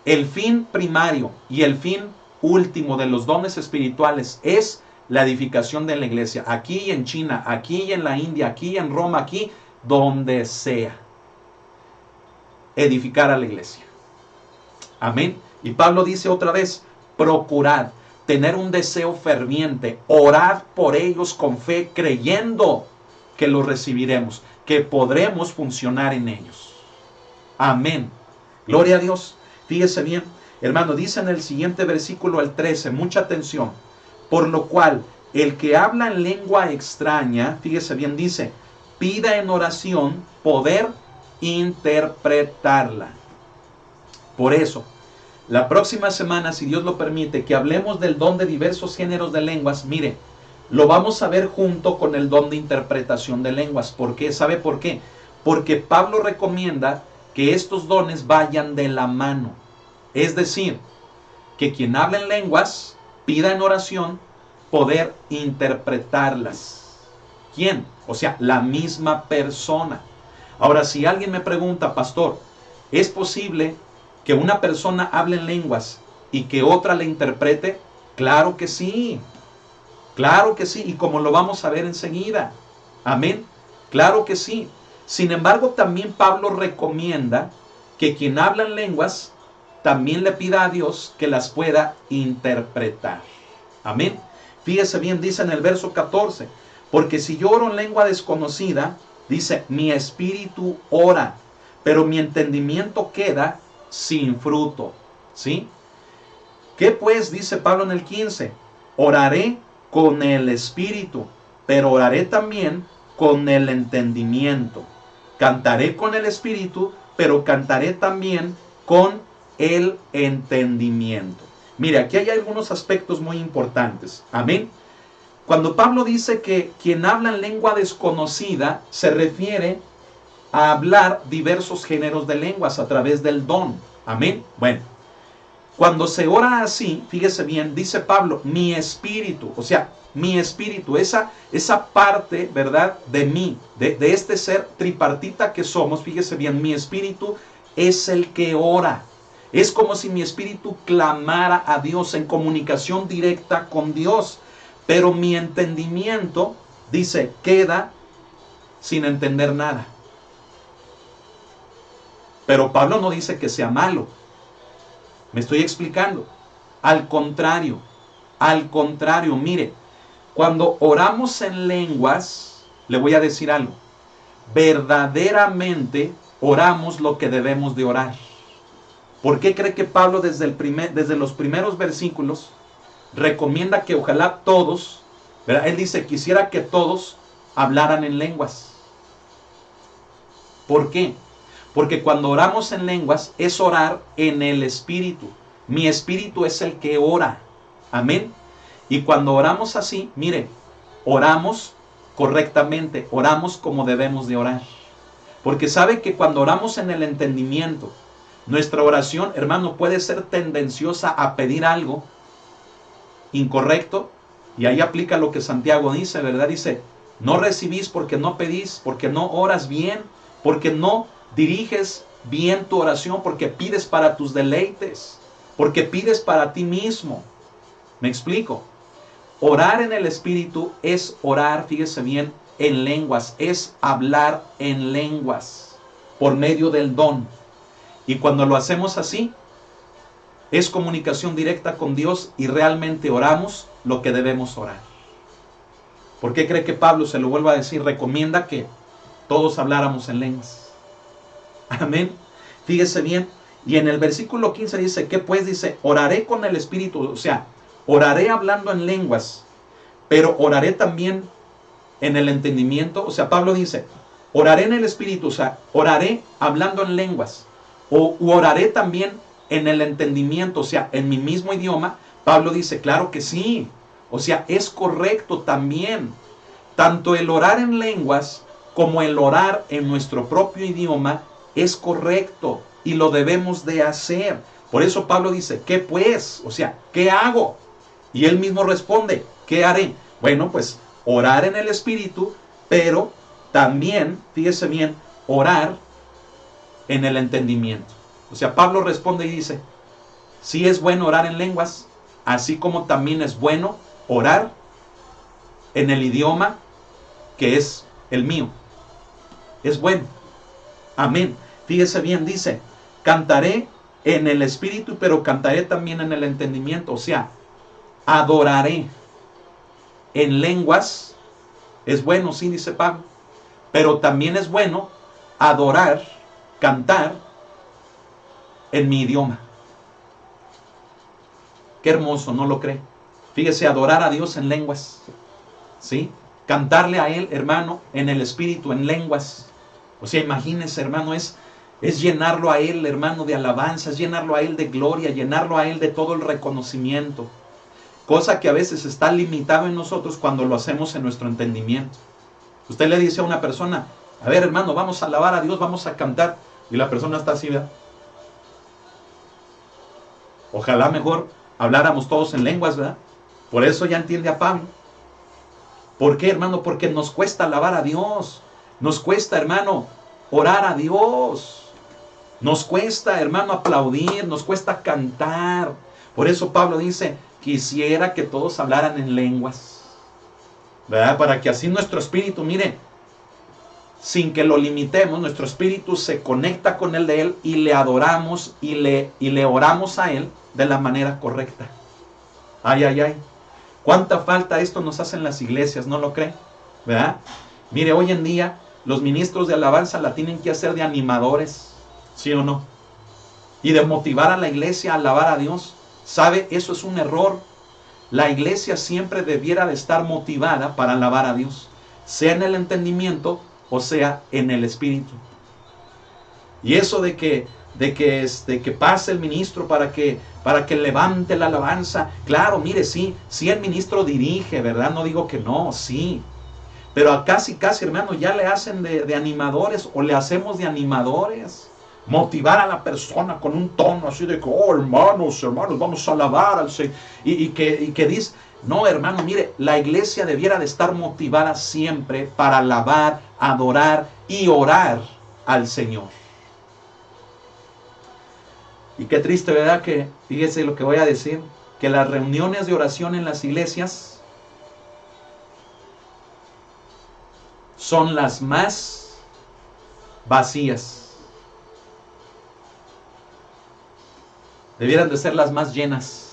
El fin primario y el fin último de los dones espirituales es la edificación de la iglesia. Aquí en China, aquí en la India, aquí en Roma, aquí donde sea. Edificar a la iglesia. Amén. Y Pablo dice otra vez, procurad tener un deseo ferviente, orad por ellos con fe, creyendo que los recibiremos, que podremos funcionar en ellos. Amén. Gloria a Dios. Fíjese bien, hermano, dice en el siguiente versículo, el 13, mucha atención. Por lo cual, el que habla en lengua extraña, fíjese bien, dice, pida en oración poder interpretarla. Por eso, la próxima semana, si Dios lo permite, que hablemos del don de diversos géneros de lenguas, mire, lo vamos a ver junto con el don de interpretación de lenguas. ¿Por qué? ¿Sabe por qué? Porque Pablo recomienda que estos dones vayan de la mano. Es decir, que quien habla en lenguas pida en oración poder interpretarlas. ¿Quién? O sea, la misma persona. Ahora, si alguien me pregunta, pastor, ¿es posible que una persona hable en lenguas y que otra le interprete? Claro que sí. Claro que sí. Y como lo vamos a ver enseguida. Amén. Claro que sí. Sin embargo, también Pablo recomienda que quien habla en lenguas también le pida a Dios que las pueda interpretar. Amén. Fíjese bien, dice en el verso 14, porque si yo oro en lengua desconocida, dice, mi espíritu ora, pero mi entendimiento queda sin fruto. ¿Sí? ¿Qué pues? Dice Pablo en el 15, oraré con el espíritu, pero oraré también con el entendimiento. Cantaré con el espíritu, pero cantaré también con el entendimiento. Mire, aquí hay algunos aspectos muy importantes. Amén. Cuando Pablo dice que quien habla en lengua desconocida, se refiere a hablar diversos géneros de lenguas a través del don. Amén. Bueno, cuando se ora así, fíjese bien, dice Pablo, mi espíritu, o sea, mi espíritu, esa parte, ¿verdad? De mí, de este ser tripartita que somos, fíjese bien, mi espíritu es el que ora. Es como si mi espíritu clamara a Dios en comunicación directa con Dios. Pero mi entendimiento, dice, queda sin entender nada. Pero Pablo no dice que sea malo. Me estoy explicando. Al contrario, mire, cuando oramos en lenguas, le voy a decir algo. Verdaderamente oramos lo que debemos de orar. ¿Por qué cree que Pablo desde los primeros versículos recomienda que ojalá todos, ¿verdad? Él dice, quisiera que todos hablaran en lenguas? ¿Por qué? Porque cuando oramos en lenguas es orar en el espíritu. Mi espíritu es el que ora. Amén. Y cuando oramos así, mire, oramos correctamente, oramos como debemos de orar. Porque sabe que cuando oramos en el entendimiento, nuestra oración, hermano, puede ser tendenciosa a pedir algo incorrecto. Y ahí aplica lo que Santiago dice, ¿verdad? Dice, no recibís porque no pedís, porque no oras bien, porque no diriges bien tu oración, porque pides para tus deleites, porque pides para ti mismo. ¿Me explico? Orar en el Espíritu es orar, fíjese bien, en lenguas, es hablar en lenguas por medio del don. Y cuando lo hacemos así, es comunicación directa con Dios y realmente oramos lo que debemos orar. ¿Por qué cree que Pablo, se lo vuelvo a decir, recomienda que todos habláramos en lenguas? Amén. Fíjese bien. Y en el versículo 15 dice, ¿qué pues? Dice, oraré con el Espíritu. O sea, oraré hablando en lenguas, pero oraré también en el entendimiento. O sea, Pablo dice, oraré en el Espíritu, o sea, oraré hablando en lenguas. O oraré también en el entendimiento, o sea, en mi mismo idioma. Pablo dice, claro que sí. O sea, es correcto también. Tanto el orar en lenguas como el orar en nuestro propio idioma es correcto y lo debemos de hacer. Por eso Pablo dice, ¿qué pues? O sea, ¿qué hago? Y él mismo responde, ¿qué haré? Bueno, pues orar en el Espíritu, pero también, fíjese bien, orar en el entendimiento. O sea, Pablo responde y dice, sí es bueno orar en lenguas, así como también es bueno orar en el idioma que es el mío. Es bueno. Amén. Fíjese bien, dice, cantaré en el Espíritu, pero cantaré también en el entendimiento. O sea, adoraré en lenguas. Es bueno, sí, dice Pablo, pero también es bueno adorar, cantar en mi idioma. Qué hermoso, ¿no lo cree? Fíjese, adorar a Dios en lenguas, ¿sí? Cantarle a Él, hermano, en el Espíritu, en lenguas. O sea, imagínense, hermano, es llenarlo a Él, hermano, de alabanza, es llenarlo a Él de gloria, llenarlo a Él de todo el reconocimiento. Cosa que a veces está limitado en nosotros cuando lo hacemos en nuestro entendimiento. Usted le dice a una persona, a ver, hermano, vamos a alabar a Dios, vamos a cantar. Y la persona está así, ¿verdad? Ojalá mejor habláramos todos en lenguas, ¿verdad? Por eso ya entiende a Pablo. ¿Por qué, hermano? Porque nos cuesta alabar a Dios. Nos cuesta, hermano, orar a Dios. Nos cuesta, hermano, aplaudir. Nos cuesta cantar. Por eso Pablo dice, quisiera que todos hablaran en lenguas, ¿verdad? Para que así nuestro espíritu, mire, sin que lo limitemos, nuestro espíritu se conecta con el de Él y le adoramos y le oramos a Él de la manera correcta. Ay, ay, ay. ¿Cuánta falta esto nos hace en las iglesias? ¿No lo cree? ¿Verdad? Mire, hoy en día los ministros de alabanza la tienen que hacer de animadores, ¿sí o no? Y de motivar a la iglesia a alabar a Dios. ¿Sabe? Eso es un error. La iglesia siempre debiera de estar motivada para alabar a Dios, sea en el entendimiento o sea en el espíritu. Y eso de que pase el ministro para que levante la alabanza, claro, mire, sí el ministro dirige, ¿verdad? No digo que no, sí. Pero a casi, hermano, ya le hacen de animadores o le hacemos de animadores. Motivar a la persona con un tono así de que, oh, hermanos, vamos a alabar al Señor. Y que dice, no, hermano, mire, la iglesia debiera de estar motivada siempre para alabar, adorar y orar al Señor. Y qué triste, ¿verdad? Que, fíjese lo que voy a decir, que las reuniones de oración en las iglesias son las más vacías. Debieran de ser las más llenas,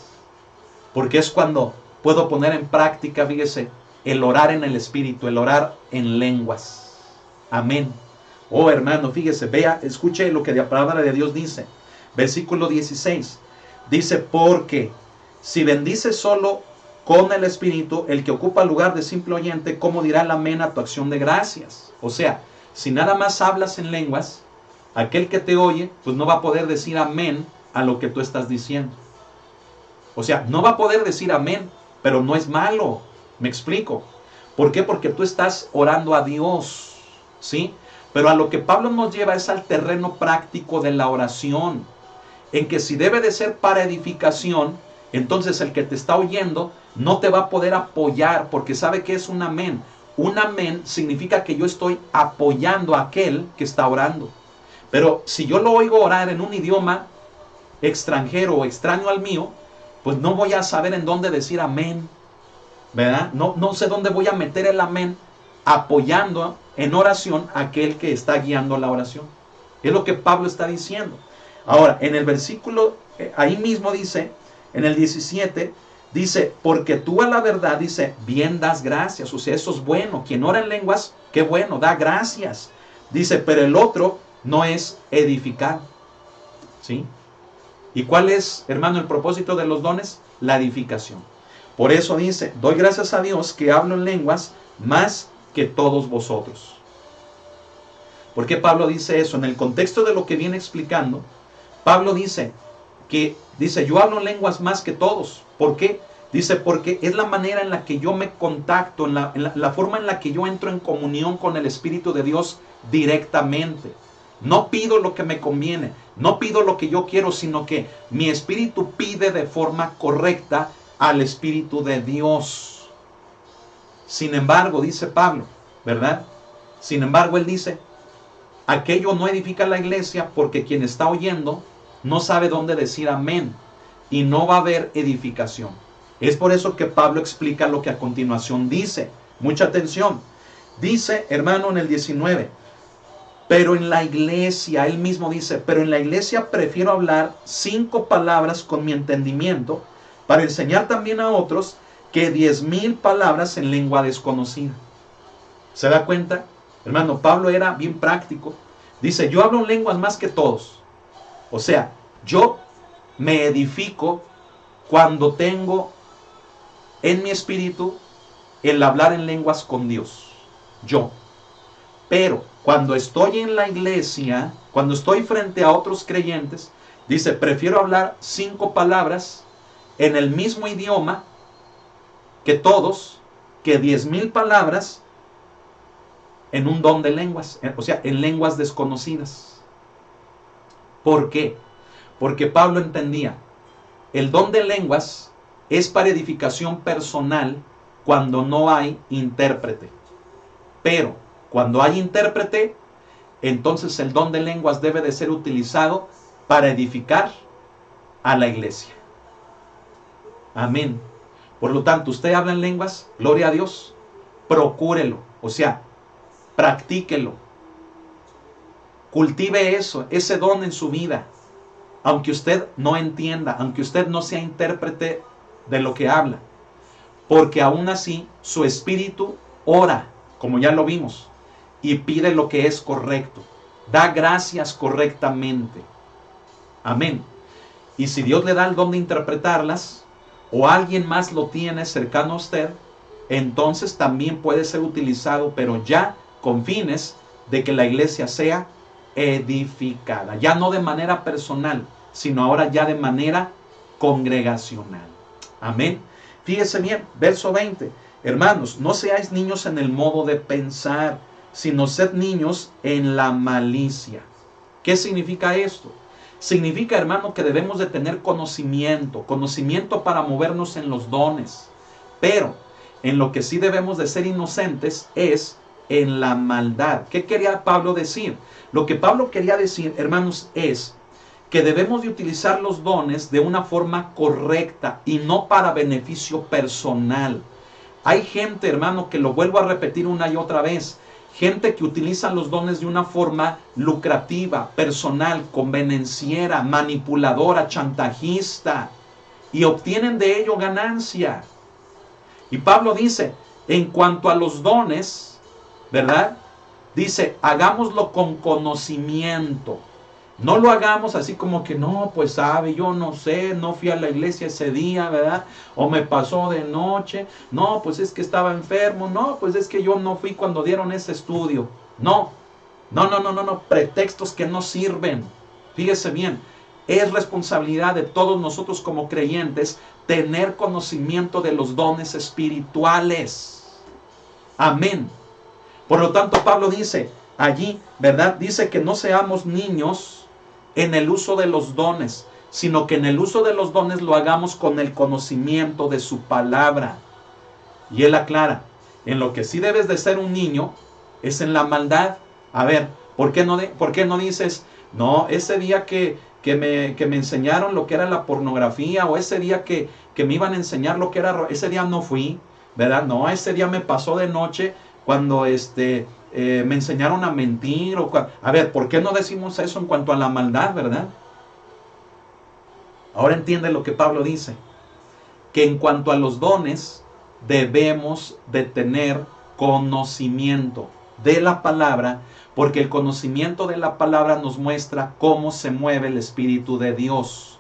porque es cuando puedo poner en práctica, fíjese, el orar en el Espíritu, el orar en lenguas. Amén. Oh, hermano, fíjese, vea, escuche lo que la palabra de Dios dice. Versículo 16. Dice, porque si bendices solo con el Espíritu, el que ocupa el lugar de simple oyente, ¿cómo dirá el amén a tu acción de gracias? O sea, si nada más hablas en lenguas, aquel que te oye, pues no va a poder decir amén a lo que tú estás diciendo. O sea, no va a poder decir amén pero no es malo. ¿Me explico? ¿Por qué? Porque tú estás orando a Dios, ¿sí? Pero a lo que Pablo nos lleva es al terreno práctico de la oración, en que si debe de ser para edificación, entonces el que te está oyendo no te va a poder apoyar, porque sabe que es un amén. Un amén significa que yo estoy apoyando a aquel que está orando. Pero si yo lo oigo orar en un idioma extranjero o extraño al mío, pues no voy a saber en dónde decir amén, ¿verdad? No sé dónde voy a meter el amén apoyando en oración a aquel que está guiando la oración. Es lo que Pablo está diciendo. Ahora, en el versículo, ahí mismo dice, en el 17, dice, porque tú a la verdad, dice, bien das gracias. O sea, eso es bueno. Quien ora en lenguas, qué bueno, da gracias. Dice, pero el otro no es edificar. ¿Sí? ¿Y cuál es, hermano, el propósito de los dones? La edificación. Por eso dice, doy gracias a Dios que hablo en lenguas más que todos vosotros. ¿Por qué Pablo dice eso? En el contexto de lo que viene explicando, Pablo dice que, yo hablo en lenguas más que todos. ¿Por qué? Dice, porque es la manera en la que yo me contacto, en la forma en la que yo entro en comunión con el Espíritu de Dios directamente. No pido lo que me conviene, no pido lo que yo quiero, sino que mi espíritu pide de forma correcta al Espíritu de Dios. Sin embargo, dice Pablo, ¿verdad? Sin embargo, él dice, aquello no edifica la iglesia porque quien está oyendo no sabe dónde decir amén y no va a haber edificación. Es por eso que Pablo explica lo que a continuación dice. Mucha atención. Dice, hermano, en el 19, pero en la iglesia, él mismo dice, pero en la iglesia prefiero hablar 5 palabras con mi entendimiento para enseñar también a otros que 10,000 palabras en lengua desconocida. ¿Se da cuenta? Hermano, Pablo era bien práctico. Dice, yo hablo en lenguas más que todos. O sea, yo me edifico cuando tengo en mi espíritu el hablar en lenguas con Dios. Yo. Pero cuando estoy en la iglesia, cuando estoy frente a otros creyentes, dice, prefiero hablar 5 palabras en el mismo idioma que todos, que 10,000 palabras en un don de lenguas, o sea, en lenguas desconocidas. ¿Por qué? Porque Pablo entendía, el don de lenguas es para edificación personal cuando no hay intérprete. Pero cuando hay intérprete, entonces el don de lenguas debe de ser utilizado para edificar a la iglesia. Amén. Por lo tanto, usted habla en lenguas, gloria a Dios, procúrelo, o sea, practíquelo. Cultive eso, ese don en su vida. Aunque usted no entienda, aunque usted no sea intérprete de lo que habla. Porque aún así, su espíritu ora, como ya lo vimos, y pide lo que es correcto. Da gracias correctamente. Amén. Y si Dios le da el don de interpretarlas, o alguien más lo tiene cercano a usted, entonces también puede ser utilizado, pero ya con fines de que la iglesia sea edificada. Ya no de manera personal, sino ahora ya de manera congregacional. Amén. Fíjese bien, verso 20. Hermanos, no seáis niños en el modo de pensar, sino sed niños en la malicia. ¿Qué significa esto? Significa, hermano, que debemos de tener conocimiento para movernos en los dones. Pero en lo que sí debemos de ser inocentes es en la maldad. ¿Qué quería Pablo decir? Lo que Pablo quería decir, hermanos, es que debemos de utilizar los dones de una forma correcta y no para beneficio personal. Hay gente, hermano, que lo vuelvo a repetir una y otra vez, gente que utiliza los dones de una forma lucrativa, personal, convenenciera, manipuladora, chantajista, y obtienen de ello ganancia. Y Pablo dice, en cuanto a los dones, ¿verdad? Dice, hagámoslo con conocimiento. No lo hagamos así como que, no, pues sabe, yo no sé, no fui a la iglesia ese día, ¿verdad? O me pasó de noche, no, pues es que estaba enfermo, no, pues es que yo no fui cuando dieron ese estudio. No, pretextos que no sirven. Fíjese bien, es responsabilidad de todos nosotros como creyentes tener conocimiento de los dones espirituales. Amén. Por lo tanto, Pablo dice allí, ¿verdad? Dice que no seamos niños en el uso de los dones, sino que en el uso de los dones lo hagamos con el conocimiento de su palabra. Y él aclara, en lo que sí debes de ser un niño es en la maldad. A ver, ¿por qué no dices, no, ese día que me enseñaron lo que era la pornografía, o ese día que me iban a enseñar lo que era, ese día no fui, ¿verdad? No, ese día me pasó de noche cuando me enseñaron a mentir. A ver, ¿por qué no decimos eso en cuanto a la maldad, verdad? Ahora entiende lo que Pablo dice, que en cuanto a los dones debemos de tener conocimiento de la palabra, porque el conocimiento de la palabra nos muestra cómo se mueve el Espíritu de Dios.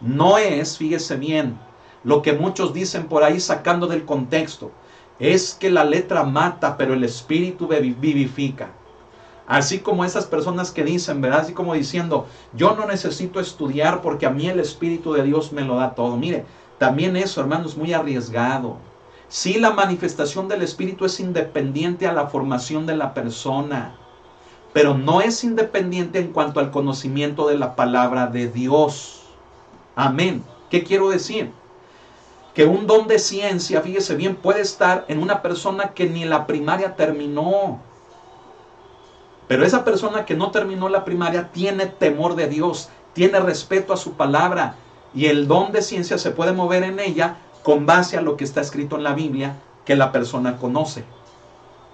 No es, fíjese bien, lo que muchos dicen por ahí sacando del contexto, es que la letra mata, pero el Espíritu vivifica. Así como esas personas que dicen, ¿verdad? Así como diciendo, yo no necesito estudiar porque a mí el Espíritu de Dios me lo da todo. Mire, también eso, hermano, es muy arriesgado. Sí, la manifestación del Espíritu es independiente a la formación de la persona, pero no es independiente en cuanto al conocimiento de la palabra de Dios. Amén. ¿Qué quiero decir? Que un don de ciencia, fíjese bien, puede estar en una persona que ni la primaria terminó. Pero esa persona que no terminó la primaria tiene temor de Dios, tiene respeto a su palabra, y el don de ciencia se puede mover en ella con base a lo que está escrito en la Biblia que la persona conoce.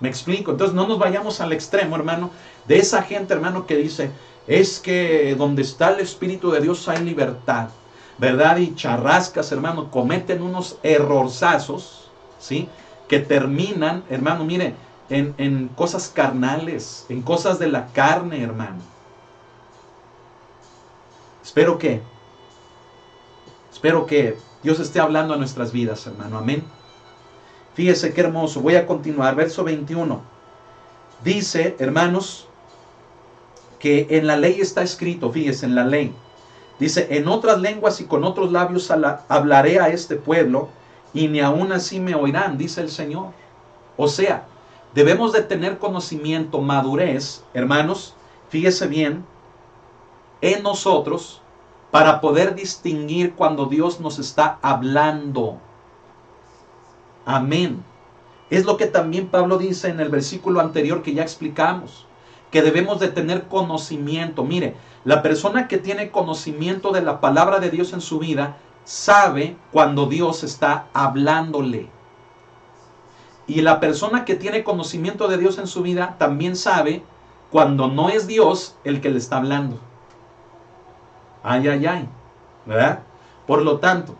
¿Me explico? Entonces no nos vayamos al extremo, hermano, de esa gente, hermano, que dice, es que donde está el Espíritu de Dios hay libertad, ¿verdad? Y charrascas, hermano, cometen unos errorzazos, ¿sí? Que terminan, hermano, mire, en cosas carnales, en cosas de la carne, hermano. Espero que Dios esté hablando a nuestras vidas, hermano. Amén. Fíjese qué hermoso. Voy a continuar. Verso 21. Dice, hermanos, que en la ley está escrito, fíjese, en la ley. Dice, en otras lenguas y con otros labios hablaré a este pueblo, y ni aún así me oirán, dice el Señor. O sea, debemos de tener conocimiento, madurez, hermanos, fíjese bien, en nosotros, para poder distinguir cuando Dios nos está hablando. Amén. Es lo que también Pablo dice en el versículo anterior que ya explicamos, que debemos de tener conocimiento. Mire, la persona que tiene conocimiento de la palabra de Dios en su vida, sabe cuando Dios está hablándole. Y la persona que tiene conocimiento de Dios en su vida también sabe cuando no es Dios el que le está hablando. Ay, ay, ay, ¿verdad? Por lo tanto,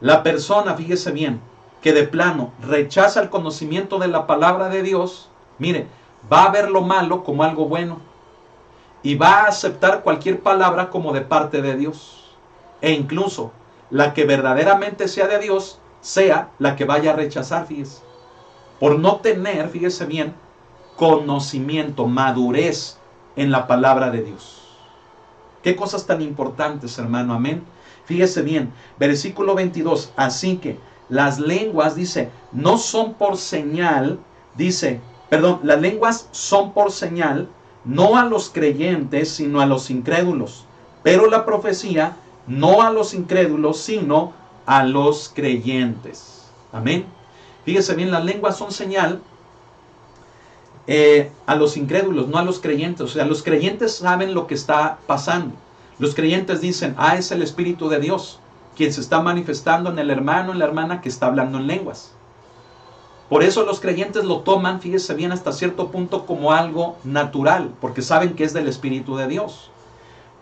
la persona, fíjese bien, que de plano rechaza el conocimiento de la palabra de Dios, mire, va a ver lo malo como algo bueno y va a aceptar cualquier palabra como de parte de Dios. E incluso la que verdaderamente sea de Dios, sea la que vaya a rechazar, fíjese. Por no tener, fíjese bien, conocimiento, madurez en la palabra de Dios. Qué cosas tan importantes, hermano, amén. Fíjese bien, versículo 22, así que las lenguas, dice, no son por señal, dice, perdón, las lenguas son por señal, no a los creyentes, sino a los incrédulos. Pero la profecía, no a los incrédulos, sino a los creyentes. Amén. Fíjese bien, las lenguas son señal a los incrédulos, no a los creyentes. O sea, los creyentes saben lo que está pasando. Los creyentes dicen, es el Espíritu de Dios quien se está manifestando en el hermano, en la hermana que está hablando en lenguas. Por eso los creyentes lo toman, fíjese bien, hasta cierto punto como algo natural, porque saben que es del Espíritu de Dios.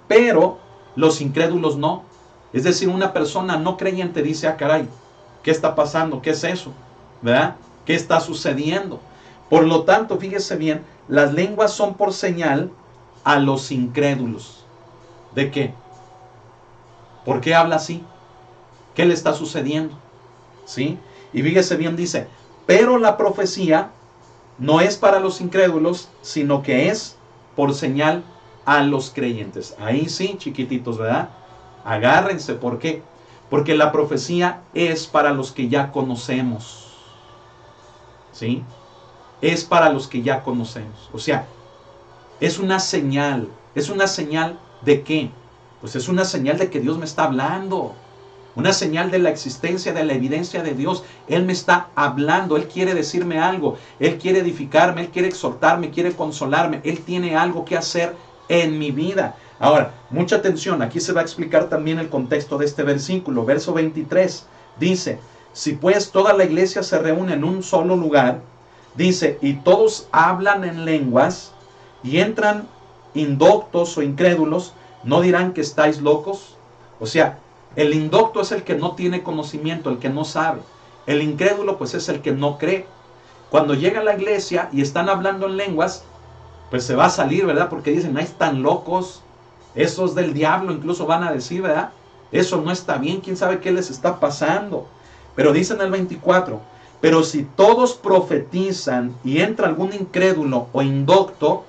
Pero los incrédulos no. Es decir, una persona no creyente dice, caray, ¿qué está pasando? ¿Qué es eso? ¿Verdad? ¿Qué está sucediendo? Por lo tanto, fíjese bien, las lenguas son por señal a los incrédulos. ¿De qué? ¿Por qué habla así? ¿Qué le está sucediendo? ¿Sí? Y fíjese bien, dice, pero la profecía no es para los incrédulos, sino que es por señal a los creyentes. Ahí sí, chiquititos, ¿verdad? Agárrense, ¿por qué? Porque la profecía es para los que ya conocemos. ¿Sí? Es para los que ya conocemos. O sea, es una señal. ¿Es una señal de qué? Pues es una señal de que Dios me está hablando. Una señal de la existencia, de la evidencia de Dios. Él me está hablando, Él quiere decirme algo, Él quiere edificarme, Él quiere exhortarme, quiere consolarme, Él tiene algo que hacer en mi vida. Ahora, mucha atención, aquí se va a explicar también el contexto de este versículo. Verso 23 dice, si pues toda la iglesia se reúne en un solo lugar, dice, y todos hablan en lenguas, y entran indoctos o incrédulos, ¿no dirán que estáis locos? O sea, el indocto es el que no tiene conocimiento, el que no sabe. El incrédulo pues es el que no cree. Cuando llega a la iglesia y están hablando en lenguas, pues se va a salir, ¿verdad? Porque dicen, ahí están locos, esos del diablo incluso van a decir, ¿verdad? Eso no está bien, quién sabe qué les está pasando. Pero dice en el 24, pero si todos profetizan y entra algún incrédulo o indocto,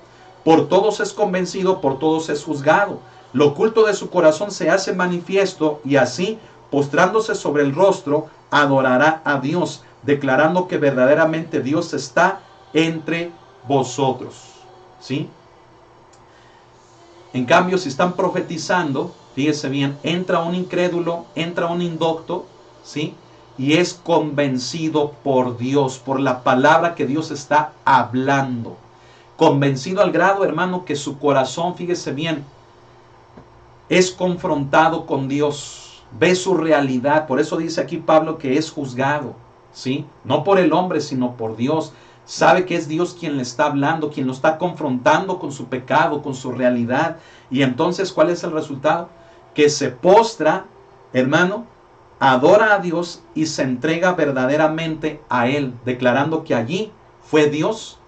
por todos es convencido, por todos es juzgado. Lo oculto de su corazón se hace manifiesto y así, postrándose sobre el rostro, adorará a Dios, declarando que verdaderamente Dios está entre vosotros. ¿Sí? En cambio, si están profetizando, fíjese bien, entra un incrédulo, entra un indocto, ¿sí? Y es convencido por Dios, por la palabra que Dios está hablando. Convencido al grado, hermano, que su corazón, fíjese bien, es confrontado con Dios, ve su realidad. Por eso dice aquí Pablo que es juzgado, ¿sí? No por el hombre, sino por Dios. Sabe que es Dios quien le está hablando, quien lo está confrontando con su pecado, con su realidad. Y entonces, ¿cuál es el resultado? Que se postra, hermano, adora a Dios y se entrega verdaderamente a Él, declarando que allí fue Dios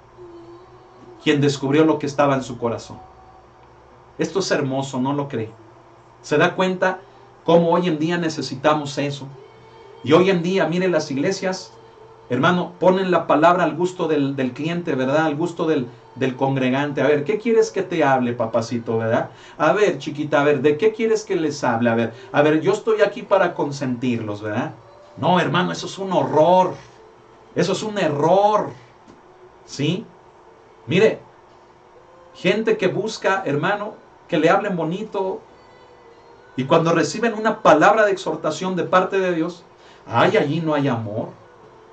quien descubrió lo que estaba en su corazón. Esto es hermoso, ¿no lo cree? ¿Se da cuenta cómo hoy en día necesitamos eso? Y hoy en día, mire, las iglesias, hermano, ponen la palabra al gusto del cliente, ¿verdad? Al gusto del congregante. A ver, ¿qué quieres que te hable, papacito, verdad? A ver, chiquita, a ver, ¿de qué quieres que les hable? A ver, yo estoy aquí para consentirlos, ¿verdad? No, hermano, eso es un horror. Eso es un error. ¿Sí? Mire, gente que busca, hermano, que le hablen bonito. Y cuando reciben una palabra de exhortación de parte de Dios, ay, allí no hay amor,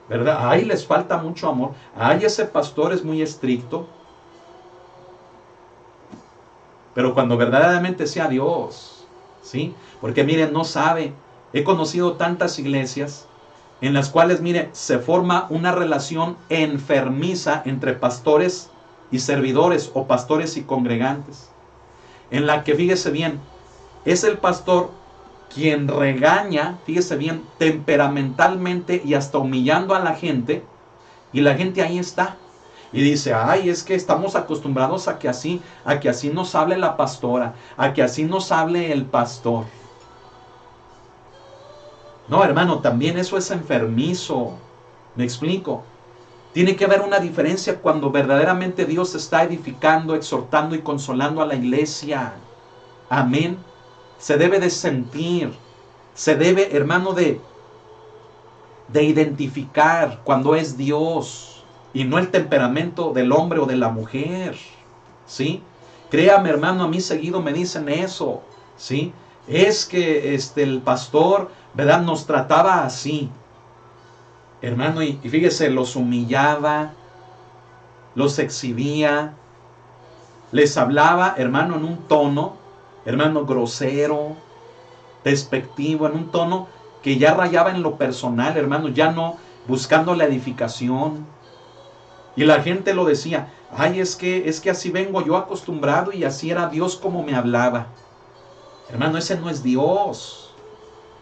¿verdad? Ay, les falta mucho amor. Ay, ese pastor es muy estricto. Pero cuando verdaderamente sea Dios, ¿sí? Porque miren, no sabe, he conocido tantas iglesias en las cuales, mire, se forma una relación enfermiza entre pastores y servidores o pastores y congregantes, en la que, fíjese bien, es el pastor quien regaña, fíjese bien, temperamentalmente y hasta humillando a la gente, y la gente ahí está. Y dice, ay, es que estamos acostumbrados a que así nos hable la pastora, a que así nos hable el pastor. No, hermano, también eso es enfermizo. ¿Me explico? Tiene que haber una diferencia cuando verdaderamente Dios está edificando, exhortando y consolando a la iglesia. Amén. Se debe de sentir, se debe, hermano, de identificar cuando es Dios y no el temperamento del hombre o de la mujer, ¿sí? Créame, hermano, a mí seguido me dicen eso, ¿sí? Es que el pastor, ¿verdad?, nos trataba así, hermano, y fíjese, los humillaba, los exhibía, les hablaba, hermano, en un tono, hermano, grosero, despectivo, en un tono que ya rayaba en lo personal, hermano, ya no buscando la edificación. Y la gente lo decía, ay, es que así vengo yo acostumbrado y así era Dios como me hablaba. Hermano, ese no es Dios.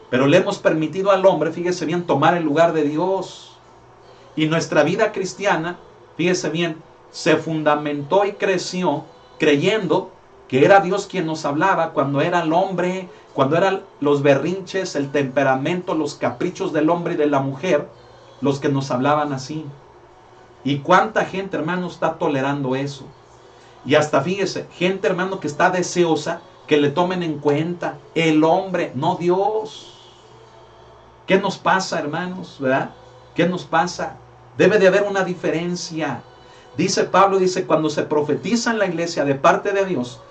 Pero le hemos permitido al hombre, fíjese bien, tomar el lugar de Dios. Y nuestra vida cristiana, fíjese bien, se fundamentó y creció creyendo que era Dios quien nos hablaba, cuando era el hombre, cuando eran los berrinches, el temperamento, los caprichos del hombre y de la mujer, los que nos hablaban así. ¿Y cuánta gente, hermano, está tolerando eso? Y hasta, fíjese, gente, hermano, que está deseosa que le tomen en cuenta. El hombre, no Dios. ¿Qué nos pasa, hermanos? ¿Verdad? ¿Qué nos pasa? Debe de haber una diferencia. Dice Pablo, dice, cuando se profetiza en la iglesia de parte de Dios,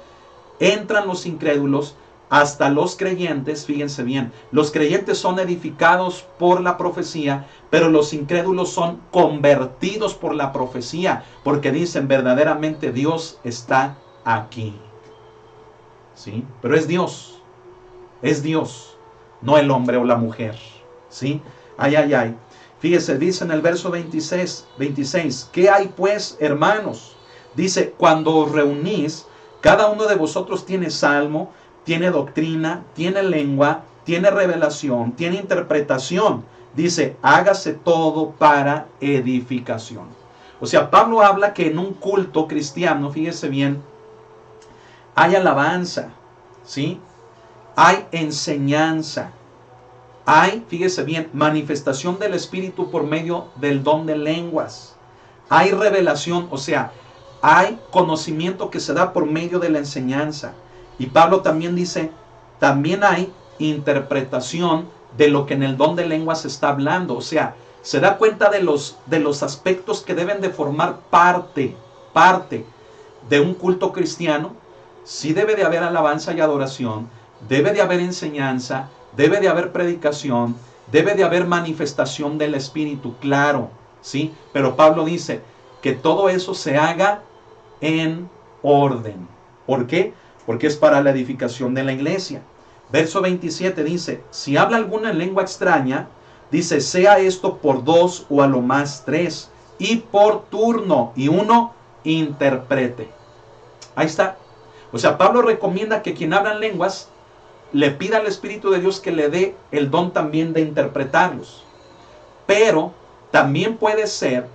entran los incrédulos hasta los creyentes. Fíjense bien, los creyentes son edificados por la profecía, pero los incrédulos son convertidos por la profecía, porque dicen verdaderamente Dios está aquí. ¿Sí? Pero es Dios, no el hombre o la mujer. ¿Sí? Ay, ay, ay. Fíjese, dice en el verso 26, ¿qué hay pues, hermanos? Dice, cuando os reunís, cada uno de vosotros tiene salmo, tiene doctrina, tiene lengua, tiene revelación, tiene interpretación. Dice, hágase todo para edificación. O sea, Pablo habla que en un culto cristiano, fíjese bien, hay alabanza, ¿sí? Hay enseñanza. Hay, fíjese bien, manifestación del Espíritu por medio del don de lenguas. Hay revelación, o sea, hay conocimiento que se da por medio de la enseñanza. Y Pablo también dice, también hay interpretación de lo que en el don de lenguas se está hablando. O sea, se da cuenta de los aspectos que deben de formar parte de un culto cristiano. Sí debe de haber alabanza y adoración, debe de haber enseñanza, debe de haber predicación, debe de haber manifestación del Espíritu, claro, ¿sí? Pero Pablo dice que todo eso se haga en orden. ¿Por qué? Porque es para la edificación de la iglesia. Verso 27 dice, si habla alguna lengua extraña, dice, sea esto por 2 o a lo más 3, y por turno, y uno interprete. Ahí está. O sea, Pablo recomienda que quien habla en lenguas le pida al Espíritu de Dios que le dé el don también de interpretarlos. Pero también puede ser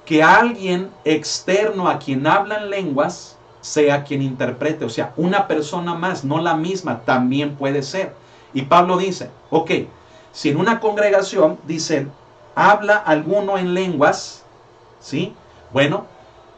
que alguien externo a quien habla en lenguas sea quien interprete. O sea, una persona más, no la misma, también puede ser. Y Pablo dice, ok, si en una congregación dicen, habla alguno en lenguas, ¿sí? Bueno,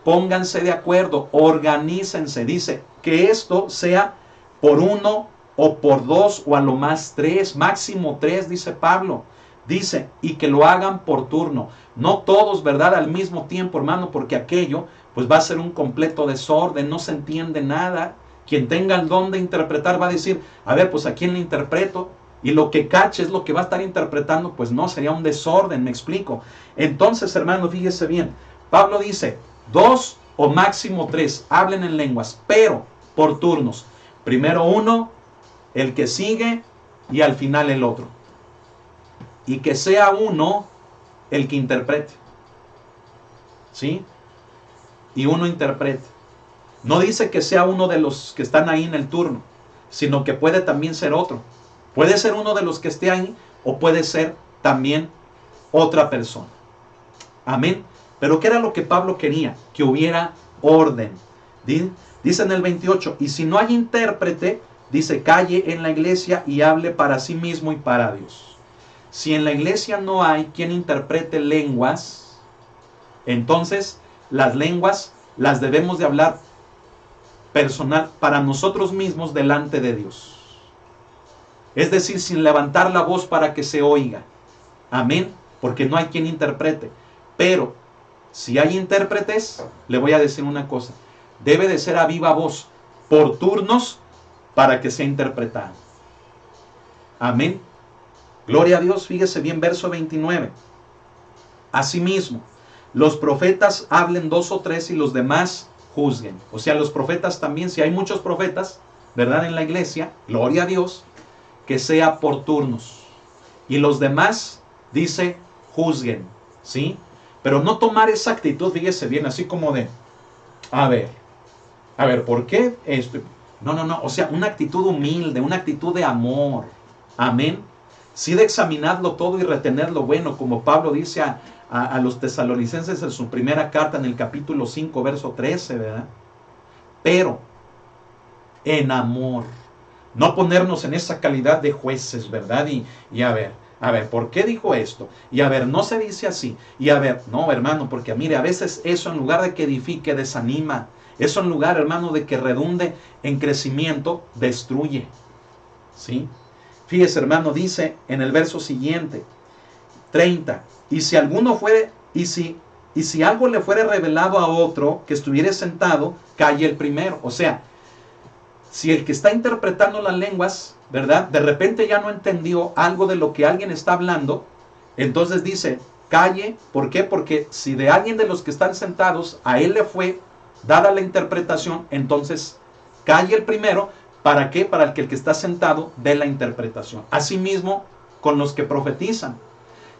pónganse de acuerdo, organícense. Dice que esto sea por 1 o por 2 o a lo más 3, máximo 3, dice Pablo. Dice, y que lo hagan por turno. No todos, ¿verdad? Al mismo tiempo, hermano, porque aquello pues va a ser un completo desorden, no se entiende nada. Quien tenga el don de interpretar va a decir, a ver, pues ¿a quién le interpreto? Y lo que cache es lo que va a estar interpretando, pues no, sería un desorden, me explico. Entonces, hermano, fíjese bien, Pablo dice, 2 o máximo 3, hablen en lenguas, pero por turnos. Primero uno, el que sigue y al final el otro. Y que sea uno el que interprete. ¿Sí? Y uno interprete. No dice que sea uno de los que están ahí en el turno, sino que puede también ser otro. Puede ser uno de los que esté ahí o puede ser también otra persona. Amén. Pero ¿qué era lo que Pablo quería? Que hubiera orden. Dice en el 28, y si no hay intérprete, dice, calle en la iglesia y hable para sí mismo y para Dios. Si en la iglesia no hay quien interprete lenguas, entonces las lenguas las debemos de hablar personal para nosotros mismos delante de Dios. Es decir, sin levantar la voz para que se oiga. Amén. Porque no hay quien interprete. Pero si hay intérpretes, le voy a decir una cosa. Debe de ser a viva voz, por turnos, para que sea interpretado. Amén. Gloria a Dios. Fíjese bien, verso 29. Asimismo, los profetas hablen 2 o 3 y los demás juzguen. O sea, los profetas también, si hay muchos profetas, ¿verdad? En la iglesia, gloria a Dios, que sea por turnos. Y los demás, dice, juzguen. ¿Sí? Pero no tomar esa actitud, fíjese bien, así como de, a ver, ¿por qué esto? No, o sea, una actitud humilde, una actitud de amor. Amén. Sí, de examinarlo todo y retener lo bueno, como Pablo dice a los tesalonicenses en su primera carta en el capítulo 5, verso 13, ¿verdad? Pero en amor. No ponernos en esa calidad de jueces, ¿verdad? Y a ver, A ver, ¿por qué dijo esto? Y a ver, no se dice así. Y a ver, no, hermano, porque mire, a veces eso en lugar de que edifique, desanima. Eso en lugar, hermano, de que redunde en crecimiento, destruye. ¿Sí? Fíjese, hermano, dice en el verso siguiente, 30, y si alguno fuere, y si algo le fuere revelado a otro que estuviera sentado, calle el primero. O sea, si el que está interpretando las lenguas, ¿verdad? De repente ya no entendió algo de lo que alguien está hablando, entonces dice, calle. ¿Por qué? Porque si de alguien de los que están sentados a él le fue dada la interpretación, entonces calle el primero. ¿Para qué? Para que el que está sentado dé la interpretación. Asimismo, con los que profetizan.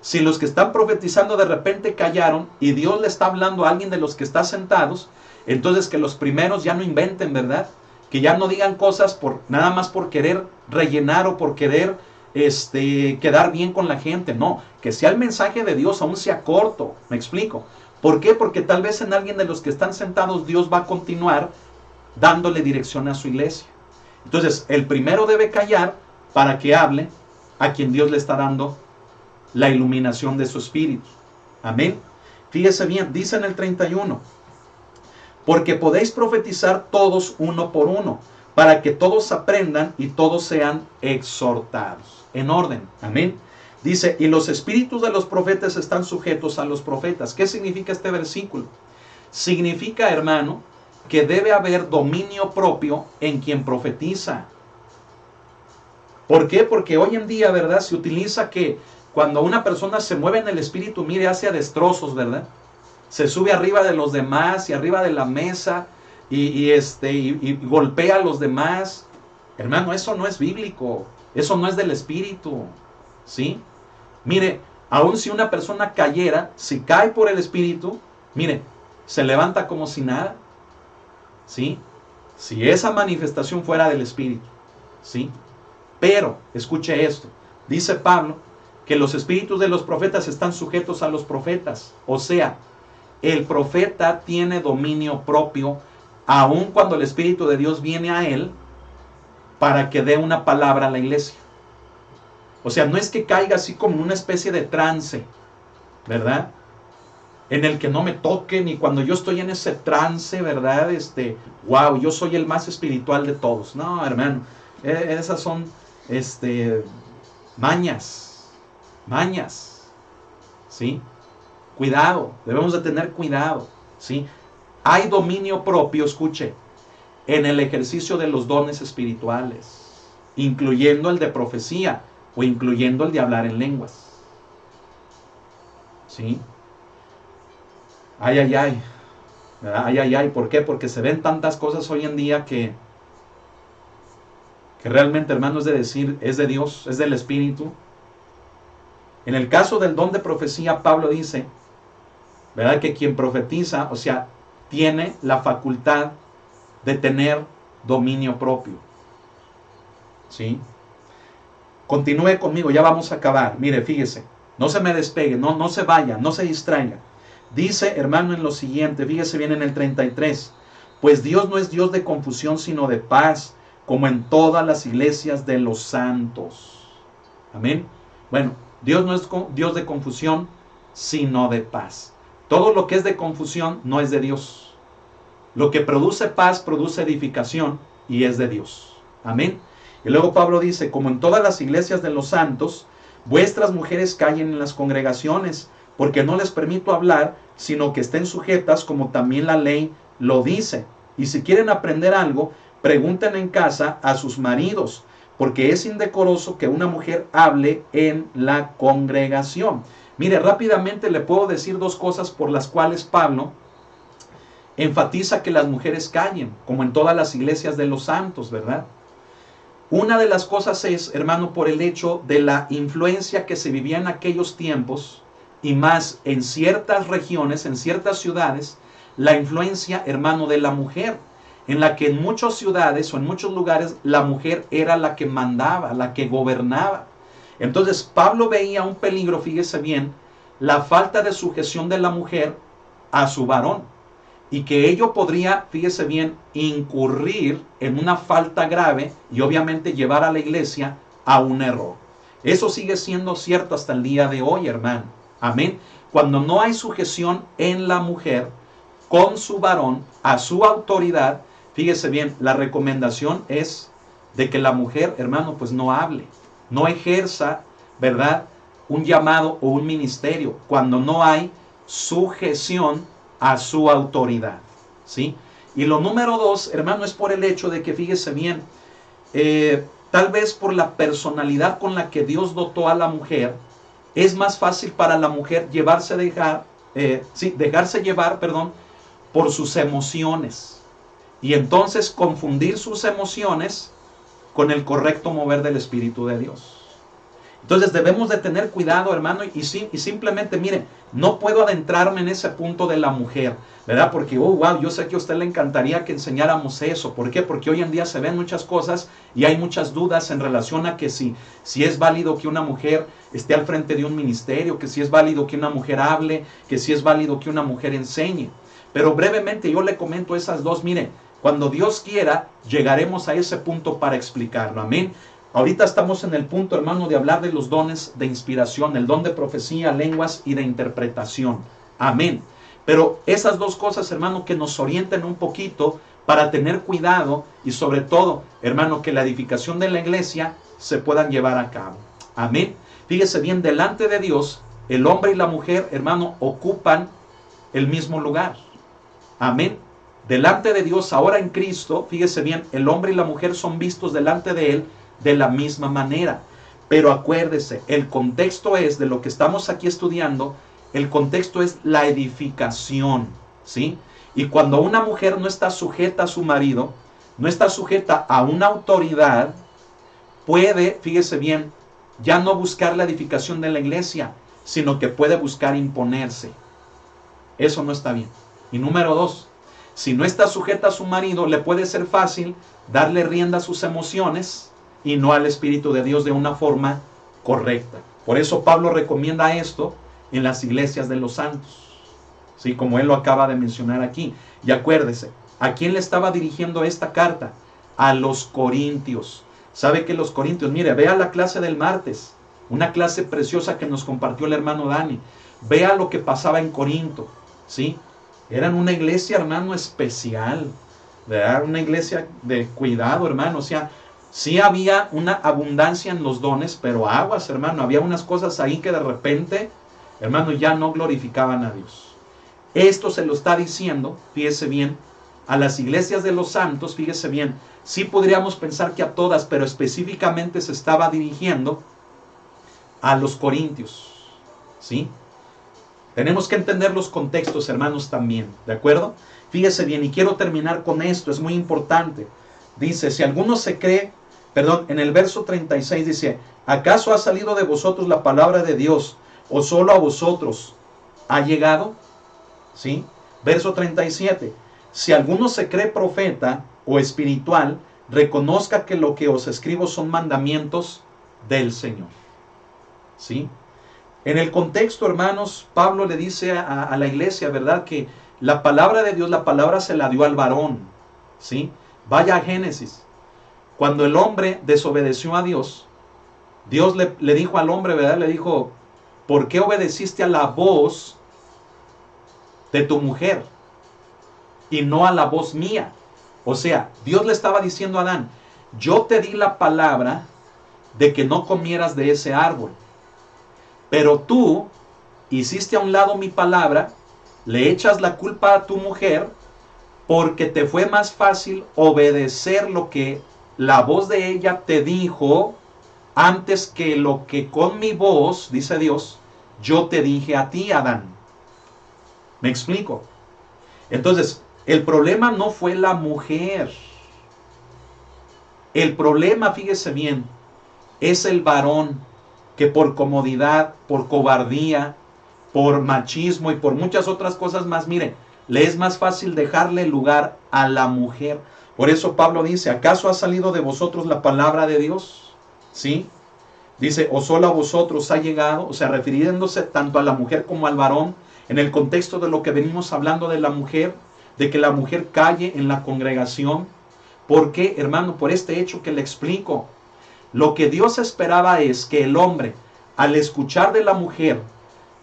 Si los que están profetizando de repente callaron y Dios le está hablando a alguien de los que está sentados, entonces que los primeros ya no inventen, ¿verdad? Que ya no digan cosas nada más por querer rellenar o por querer quedar bien con la gente. No, que sea el mensaje de Dios, aún sea corto. ¿Me explico? ¿Por qué? Porque tal vez en alguien de los que están sentados Dios va a continuar dándole dirección a su iglesia. Entonces, el primero debe callar para que hable a quien Dios le está dando la iluminación de su espíritu. Amén. Fíjese bien, dice en el 31, porque podéis profetizar todos uno por uno, para que todos aprendan y todos sean exhortados. En orden. Amén. Dice, y los espíritus de los profetas están sujetos a los profetas. ¿Qué significa este versículo? Significa, hermano, que debe haber dominio propio en quien profetiza. ¿Por qué? Porque hoy en día, ¿verdad? Se utiliza que cuando una persona se mueve en el espíritu, mire, hace destrozos, ¿verdad? Se sube arriba de los demás y arriba de la mesa y golpea a los demás. Hermano, eso no es bíblico. Eso no es del espíritu. ¿Sí? Mire, aun si una persona cayera, si cae por el espíritu, mire, se levanta como si nada. ¿Sí? Si esa manifestación fuera del espíritu. ¿Sí? Pero, escuche esto, dice Pablo que los espíritus de los profetas están sujetos a los profetas. O sea, el profeta tiene dominio propio, aun cuando el Espíritu de Dios viene a él para que dé una palabra a la iglesia. O sea, no es que caiga así como una especie de trance, ¿verdad? En el que no me toquen, y cuando yo estoy en ese trance, ¿verdad? Wow, yo soy el más espiritual de todos. No, hermano, esas son mañas, ¿sí? Cuidado, debemos de tener cuidado, ¿sí? Hay dominio propio, escuche, en el ejercicio de los dones espirituales, incluyendo el de profecía o incluyendo el de hablar en lenguas, ¿sí? Ay, ¿por qué? Porque se ven tantas cosas hoy en día que realmente, hermano, es de decir, es de Dios, es del Espíritu. En el caso del don de profecía, Pablo dice, ¿verdad? Que quien profetiza, o sea, tiene la facultad de tener dominio propio. ¿Sí? Continúe conmigo, ya vamos a acabar. Mire, fíjese, no se me despegue, no se vaya, no se distraiga. Dice, hermano, en lo siguiente, fíjese bien en el 33, pues Dios no es Dios de confusión, sino de paz, como en todas las iglesias de los santos. Amén. Bueno, Dios no es Dios de confusión, sino de paz. Todo lo que es de confusión no es de Dios. Lo que produce paz produce edificación y es de Dios. Amén. Y luego Pablo dice, como en todas las iglesias de los santos, vuestras mujeres callen en las congregaciones, porque no les permito hablar, sino que estén sujetas como también la ley lo dice. Y si quieren aprender algo, pregunten en casa a sus maridos, porque es indecoroso que una mujer hable en la congregación. Mire, rápidamente le puedo decir dos cosas por las cuales Pablo enfatiza que las mujeres callen, como en todas las iglesias de los santos, ¿verdad? Una de las cosas es, hermano, por el hecho de la influencia que se vivía en aquellos tiempos, y más en ciertas regiones, en ciertas ciudades, la influencia, hermano, de la mujer, en la que en muchas ciudades o en muchos lugares la mujer era la que mandaba, la que gobernaba. Entonces Pablo veía un peligro, fíjese bien, la falta de sujeción de la mujer a su varón, y que ello podría, fíjese bien, incurrir en una falta grave y obviamente llevar a la iglesia a un error. Eso sigue siendo cierto hasta el día de hoy, hermano. Amén. Cuando no hay sujeción en la mujer con su varón, a su autoridad, fíjese bien, la recomendación es de que la mujer, hermano, pues no hable, no ejerza, ¿verdad?, un llamado o un ministerio, cuando no hay sujeción a su autoridad, ¿sí? Y lo número 2, hermano, es por el hecho de que, fíjese bien, tal vez por la personalidad con la que Dios dotó a la mujer, es más fácil para la mujer dejarse llevar, por sus emociones. Y entonces confundir sus emociones con el correcto mover del Espíritu de Dios. Entonces debemos de tener cuidado, hermano, y simplemente, mire, no puedo adentrarme en ese punto de la mujer, ¿verdad? Porque, wow, yo sé que a usted le encantaría que enseñáramos eso. ¿Por qué? Porque hoy en día se ven muchas cosas y hay muchas dudas en relación a que si es válido que una mujer esté al frente de un ministerio, que si es válido que una mujer hable, que si es válido que una mujer enseñe. Pero brevemente yo le comento esas dos. Mire, cuando Dios quiera, llegaremos a ese punto para explicarlo. Amén. Ahorita estamos en el punto, hermano, de hablar de los dones de inspiración, el don de profecía, lenguas y de interpretación. Amén. Pero esas dos cosas, hermano, que nos orienten un poquito para tener cuidado y sobre todo, hermano, que la edificación de la iglesia se puedan llevar a cabo. Amén. Fíjese bien, delante de Dios, el hombre y la mujer, hermano, ocupan el mismo lugar. Amén. Delante de Dios, ahora en Cristo, fíjese bien, el hombre y la mujer son vistos delante de Él de la misma manera. Pero acuérdese, el contexto es de lo que estamos aquí estudiando, el contexto es la edificación, ¿sí? Y cuando una mujer no está sujeta a su marido, no está sujeta a una autoridad, puede, fíjese bien, ya no buscar la edificación de la iglesia, sino que puede buscar imponerse. Eso no está bien. Y número 2, si no está sujeta a su marido, le puede ser fácil darle rienda a sus emociones y no al Espíritu de Dios de una forma correcta. Por eso Pablo recomienda esto en las iglesias de los santos, ¿sí? Como él lo acaba de mencionar aquí. Y acuérdese, ¿a quién le estaba dirigiendo esta carta? A los corintios. ¿Sabe que los corintios? Mire, vea la clase del martes, una clase preciosa que nos compartió el hermano Dani. Vea lo que pasaba en Corinto, ¿sí? Eran una iglesia, hermano, especial, ¿verdad? Una iglesia de cuidado, hermano. O sea, sí había una abundancia en los dones, pero aguas, hermano. Había unas cosas ahí que de repente, hermano, ya no glorificaban a Dios. Esto se lo está diciendo, fíjese bien, a las iglesias de los santos, fíjese bien. Sí podríamos pensar que a todas, pero específicamente se estaba dirigiendo a los corintios, ¿sí? Tenemos que entender los contextos, hermanos, también, ¿de acuerdo? Fíjese bien, y quiero terminar con esto, es muy importante. Dice, si alguno se cree, en el verso 36 dice, ¿acaso ha salido de vosotros la palabra de Dios, o solo a vosotros ha llegado? ¿Sí? Verso 37, si alguno se cree profeta o espiritual, reconozca que lo que os escribo son mandamientos del Señor. ¿Sí? En el contexto, hermanos, Pablo le dice a la iglesia, ¿verdad? Que la palabra de Dios, la palabra se la dio al varón, ¿sí? Vaya a Génesis. Cuando el hombre desobedeció a Dios, Dios le dijo al hombre, ¿verdad? Le dijo, ¿por qué obedeciste a la voz de tu mujer y no a la voz mía? O sea, Dios le estaba diciendo a Adán, yo te di la palabra de que no comieras de ese árbol. Pero tú hiciste a un lado mi palabra, le echas la culpa a tu mujer porque te fue más fácil obedecer lo que la voz de ella te dijo antes que lo que con mi voz, dice Dios, yo te dije a ti, Adán. ¿Me explico? Entonces, el problema no fue la mujer. El problema, fíjese bien, es el varón que por comodidad, por cobardía, por machismo y por muchas otras cosas más, mire, le es más fácil dejarle lugar a la mujer. Por eso Pablo dice, ¿acaso ha salido de vosotros la palabra de Dios? ¿Sí? Dice, o solo a vosotros ha llegado, o sea, refiriéndose tanto a la mujer como al varón, en el contexto de lo que venimos hablando de la mujer, de que la mujer calle en la congregación. ¿Por qué, hermano? Por este hecho que le explico. Lo que Dios esperaba es que el hombre, al escuchar de la mujer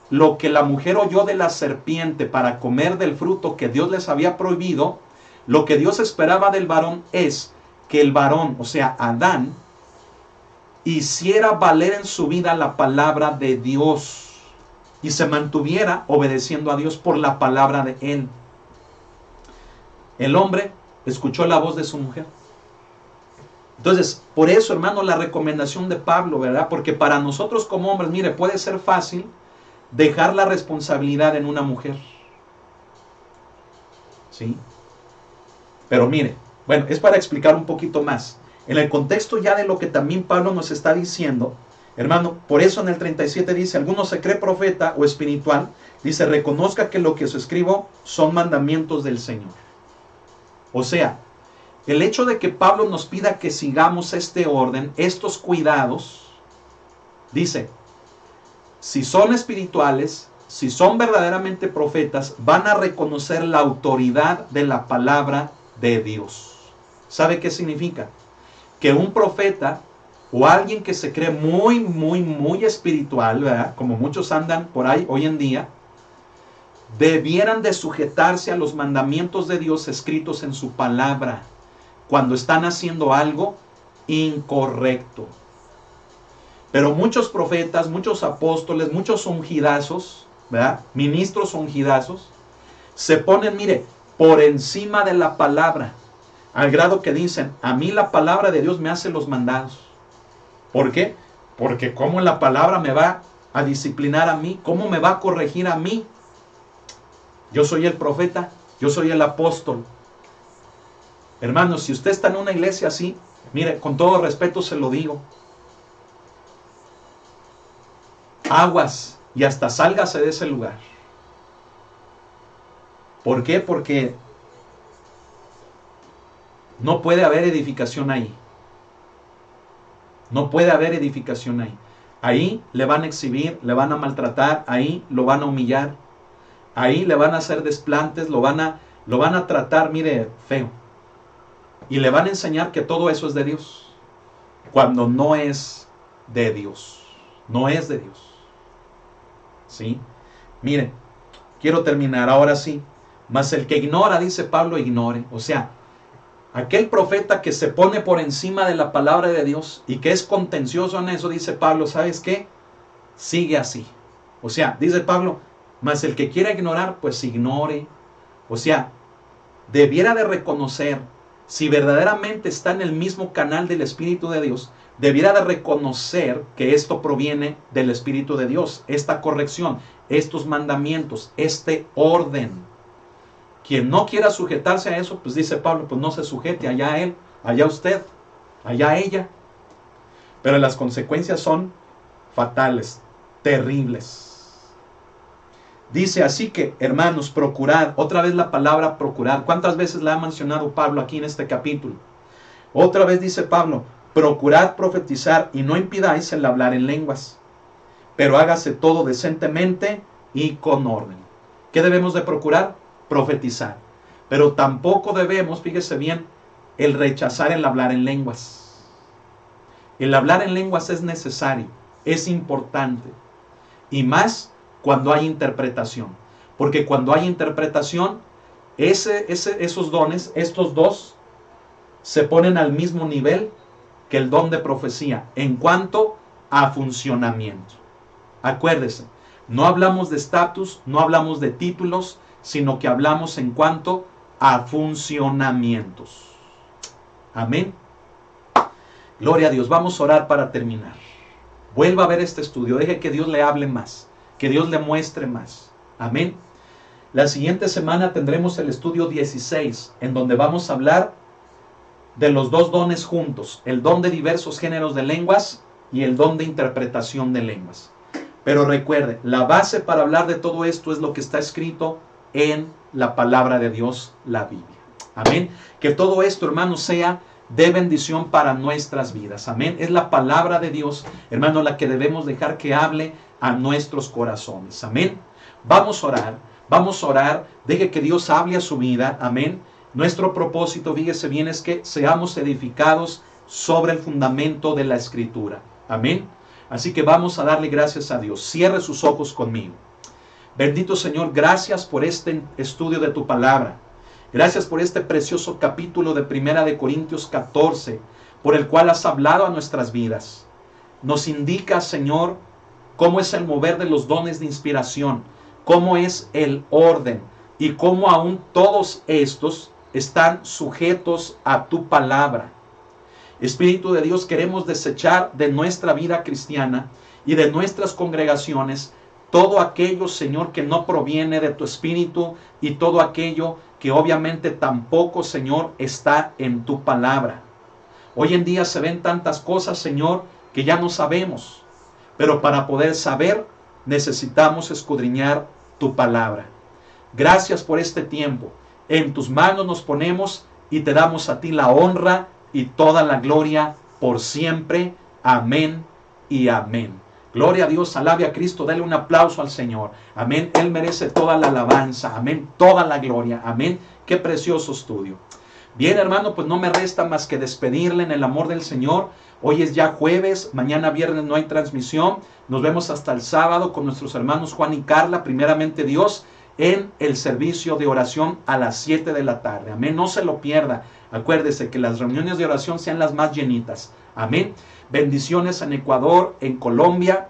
lo que la mujer oyó de la serpiente para comer del fruto que Dios les había prohibido, lo que Dios esperaba del varón es que el varón, o sea, Adán, hiciera valer en su vida la palabra de Dios y se mantuviera obedeciendo a Dios por la palabra de él. El hombre escuchó la voz de su mujer. Entonces, por eso, hermano, la recomendación de Pablo, ¿verdad? Porque para nosotros como hombres, mire, puede ser fácil dejar la responsabilidad en una mujer. ¿Sí? Pero mire, bueno, es para explicar un poquito más. En el contexto ya de lo que también Pablo nos está diciendo, hermano, por eso en el 37 dice, alguno se cree profeta o espiritual, dice, reconozca que lo que os escribo son mandamientos del Señor. O sea, el hecho de que Pablo nos pida que sigamos este orden, estos cuidados, dice, si son espirituales, si son verdaderamente profetas, van a reconocer la autoridad de la palabra de Dios. ¿Sabe qué significa? Que un profeta o alguien que se cree muy espiritual, ¿verdad? Como muchos andan por ahí hoy en día, debieran de sujetarse a los mandamientos de Dios escritos en su palabra cuando están haciendo algo incorrecto. Pero muchos profetas, muchos apóstoles, muchos ungidazos, ¿verdad? Ministros ungidazos, se ponen, mire, por encima de la palabra, al grado que dicen, a mí la palabra de Dios me hace los mandados. ¿Por qué? Porque ¿cómo la palabra me va a disciplinar a mí? ¿Cómo me va a corregir a mí? Yo soy el profeta, yo soy el apóstol. Hermanos, si usted está en una iglesia así, mire, con todo respeto se lo digo, aguas y hasta sálgase de ese lugar. ¿Por qué? Porque no puede haber edificación ahí. No puede haber edificación ahí. Ahí le van a exhibir, le van a maltratar, ahí lo van a humillar, ahí le van a hacer desplantes, lo van a tratar, mire, feo. Y le van a enseñar que todo eso es de Dios, cuando no es de Dios. No es de Dios. ¿Sí? Mire, quiero terminar ahora sí. Mas el que ignora, dice Pablo, ignore. O sea, aquel profeta que se pone por encima de la palabra de Dios y que es contencioso en eso, dice Pablo, ¿sabes qué? Sigue así. O sea, dice Pablo, mas el que quiera ignorar, pues ignore. O sea, debiera de reconocer, si verdaderamente está en el mismo canal del Espíritu de Dios, debiera de reconocer que esto proviene del Espíritu de Dios, esta corrección, estos mandamientos, este orden. Quien no quiera sujetarse a eso, pues dice Pablo, pues no se sujete, allá él, allá usted, allá ella. Pero las consecuencias son fatales, terribles. Dice así que, hermanos, procurad, otra vez la palabra procurar. ¿Cuántas veces la ha mencionado Pablo aquí en este capítulo? Otra vez dice Pablo, procurad profetizar y no impidáis el hablar en lenguas, pero hágase todo decentemente y con orden. ¿Qué debemos de procurar? Profetizar. Pero tampoco debemos, fíjese bien, el rechazar el hablar en lenguas. El hablar en lenguas es necesario, es importante. Y más cuando hay interpretación. Porque cuando hay interpretación, esos dones, estos dos, se ponen al mismo nivel que el don de profecía en cuanto a funcionamiento. Acuérdese, no hablamos de estatus, no hablamos de títulos, sino que hablamos en cuanto a funcionamientos. Amén. Gloria a Dios. Vamos a orar para terminar. Vuelva a ver este estudio. Deje que Dios le hable más, que Dios le muestre más. Amén. La siguiente semana tendremos el estudio 16, en donde vamos a hablar de los dos dones juntos, el don de diversos géneros de lenguas y el don de interpretación de lenguas. Pero recuerde, la base para hablar de todo esto es lo que está escrito en la palabra de Dios, la Biblia. Amén. Que todo esto, hermanos, sea de bendición para nuestras vidas. Amén. Es la palabra de Dios, hermano, la que debemos dejar que hable a nuestros corazones. Amén. Vamos a orar. Vamos a orar. Deje que Dios hable a su vida. Amén. Nuestro propósito, fíjese bien, es que seamos edificados sobre el fundamento de la Escritura. Amén. Así que vamos a darle gracias a Dios. Cierre sus ojos conmigo. Bendito Señor, gracias por este estudio de tu palabra. Gracias por este precioso capítulo de 1 Corintios 14, por el cual has hablado a nuestras vidas. Nos indica, Señor, cómo es el mover de los dones de inspiración, cómo es el orden y cómo aún todos estos están sujetos a tu palabra. Espíritu de Dios, queremos desechar de nuestra vida cristiana y de nuestras congregaciones todo aquello, Señor, que no proviene de tu Espíritu y todo aquello que obviamente tampoco, Señor, está en tu palabra. Hoy en día se ven tantas cosas, Señor, que ya no sabemos, pero para poder saber necesitamos escudriñar tu palabra. Gracias por este tiempo. En tus manos nos ponemos y te damos a ti la honra y toda la gloria por siempre. Amén y amén. Gloria a Dios, alabe a Cristo, dale un aplauso al Señor. Amén, Él merece toda la alabanza. Amén, toda la gloria. Amén, qué precioso estudio. Bien, hermano, pues no me resta más que despedirle en el amor del Señor. Hoy es ya jueves, mañana viernes no hay transmisión. Nos vemos hasta el sábado con nuestros hermanos Juan y Carla, primeramente Dios, en el servicio de oración a las 7 de la tarde. Amén, no se lo pierda. Acuérdese que las reuniones de oración sean las más llenitas. Amén. Bendiciones en Ecuador, en Colombia,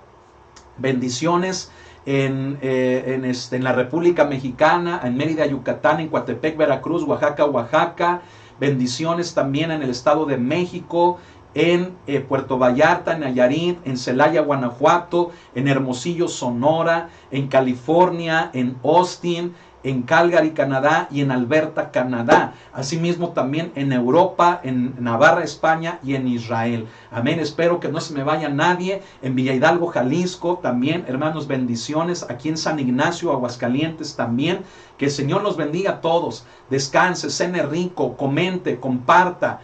bendiciones en la República Mexicana, en Mérida, Yucatán, en Coatepec, Veracruz, Oaxaca, bendiciones también en el Estado de México, en Puerto Vallarta, en Nayarit, en Celaya, Guanajuato, en Hermosillo, Sonora, en California, en Austin, en Calgary, Canadá y en Alberta, Canadá. Asimismo también en Europa, en Navarra, España y en Israel. Amén. Espero que no se me vaya nadie. En Villa Hidalgo, Jalisco también, hermanos, bendiciones. Aquí en San Ignacio, Aguascalientes también. Que el Señor los bendiga a todos. Descanse, cene rico, comente, comparta.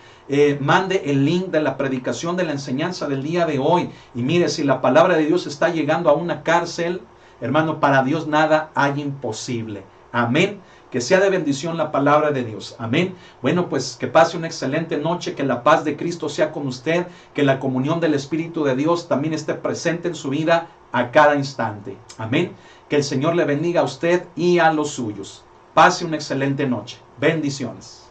Mande el link de la predicación de la enseñanza del día de hoy. Y mire, si la palabra de Dios está llegando a una cárcel, hermano, para Dios nada hay imposible. Amén. Que sea de bendición la palabra de Dios. Amén. Bueno, pues que pase una excelente noche. Que la paz de Cristo sea con usted. Que la comunión del Espíritu de Dios también esté presente en su vida a cada instante. Amén. Que el Señor le bendiga a usted y a los suyos. Pase una excelente noche. Bendiciones.